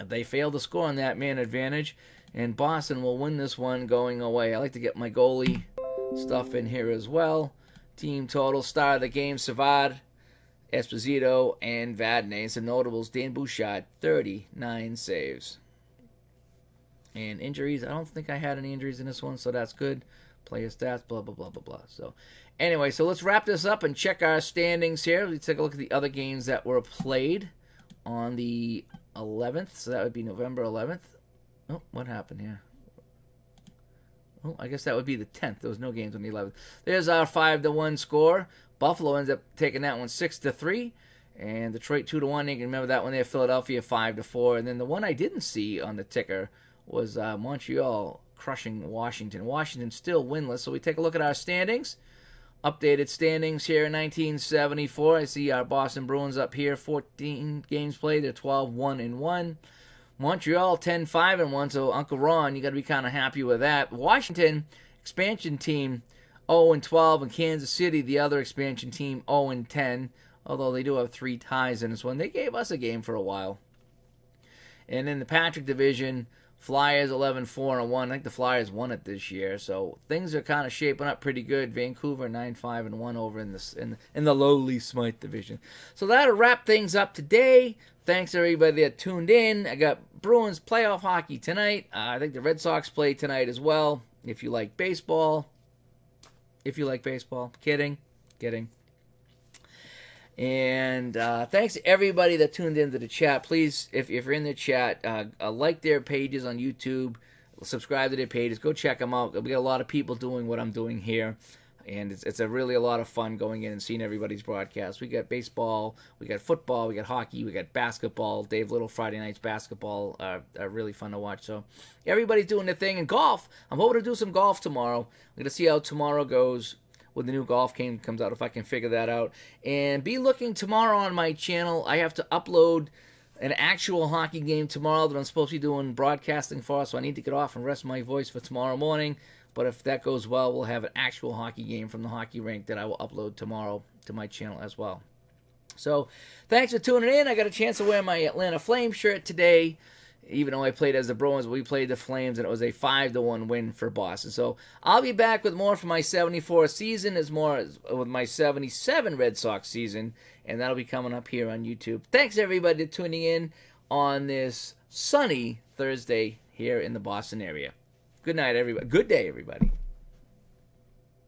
They failed to score on that man advantage, and Boston will win this one going away. I like to get my goalie stuff in here as well. Team total, star of the game, Savard, Esposito, and Vadnais. Some notables, Dan Bouchard, 39 saves. And injuries, I don't think I had any injuries in this one, so that's good. Player stats, blah, blah, blah, blah, blah. So, anyway, so let's wrap this up and check our standings here. Let's take a look at the other games that were played on the 11th. So that would be November 11th. Oh, what happened here? Oh, I guess that would be the 10th. There was no games on the 11th. There's our 5-1 score. Buffalo ends up taking that one 6-3. And Detroit 2-1. You can remember that one there. Philadelphia 5-4. And then the one I didn't see on the ticker was Montreal crushing Washington. Washington still winless. So we take a look at our standings. Updated standings here in 1974. I see our Boston Bruins up here. 14 games played. They're 12-1-1. Montreal 10-5-1. So Uncle Ron, you got to be kind of happy with that. Washington, expansion team, 0-12. And Kansas City, the other expansion team, 0-10. Although they do have 3 ties in this one. They gave us a game for a while. And in the Patrick division, Flyers 11-4-1. I think the Flyers won it this year, so things are kind of shaping up pretty good. Vancouver 9-5-1 over in the lowly Smythe division. So that'll wrap things up today. Thanks to everybody that tuned in. I got Bruins playoff hockey tonight. I think the Red Sox play tonight as well. If you like baseball, kidding. And thanks to everybody that tuned into the chat. Please, if you're in the chat, like their pages on YouTube, subscribe to their pages, go check them out. We got a lot of people doing what I'm doing here, and it's really a lot of fun going in and seeing everybody's broadcast. We got baseball, we got football, we got hockey, we got basketball. Dave Little Friday nights basketball are really fun to watch. So everybody's doing their thing. And golf, I'm hoping to do some golf tomorrow. We're going to see how tomorrow goes when the new golf game comes out, if I can figure that out. And be looking tomorrow on my channel. I have to upload an actual hockey game tomorrow that I'm supposed to be doing broadcasting for, so I need to get off and rest my voice for tomorrow morning. But if that goes well, we'll have an actual hockey game from the hockey rink that I will upload tomorrow to my channel as well. So thanks for tuning in. I got a chance to wear my Atlanta Flames shirt today. Even though I played as the Bruins, we played the Flames, and it was a 5-1 win for Boston. So I'll be back with more from my 74 season, as more with my 77 Red Sox season, and that'll be coming up here on YouTube. Thanks, everybody, for tuning in on this sunny Thursday here in the Boston area. Good night, everybody. Good day, everybody.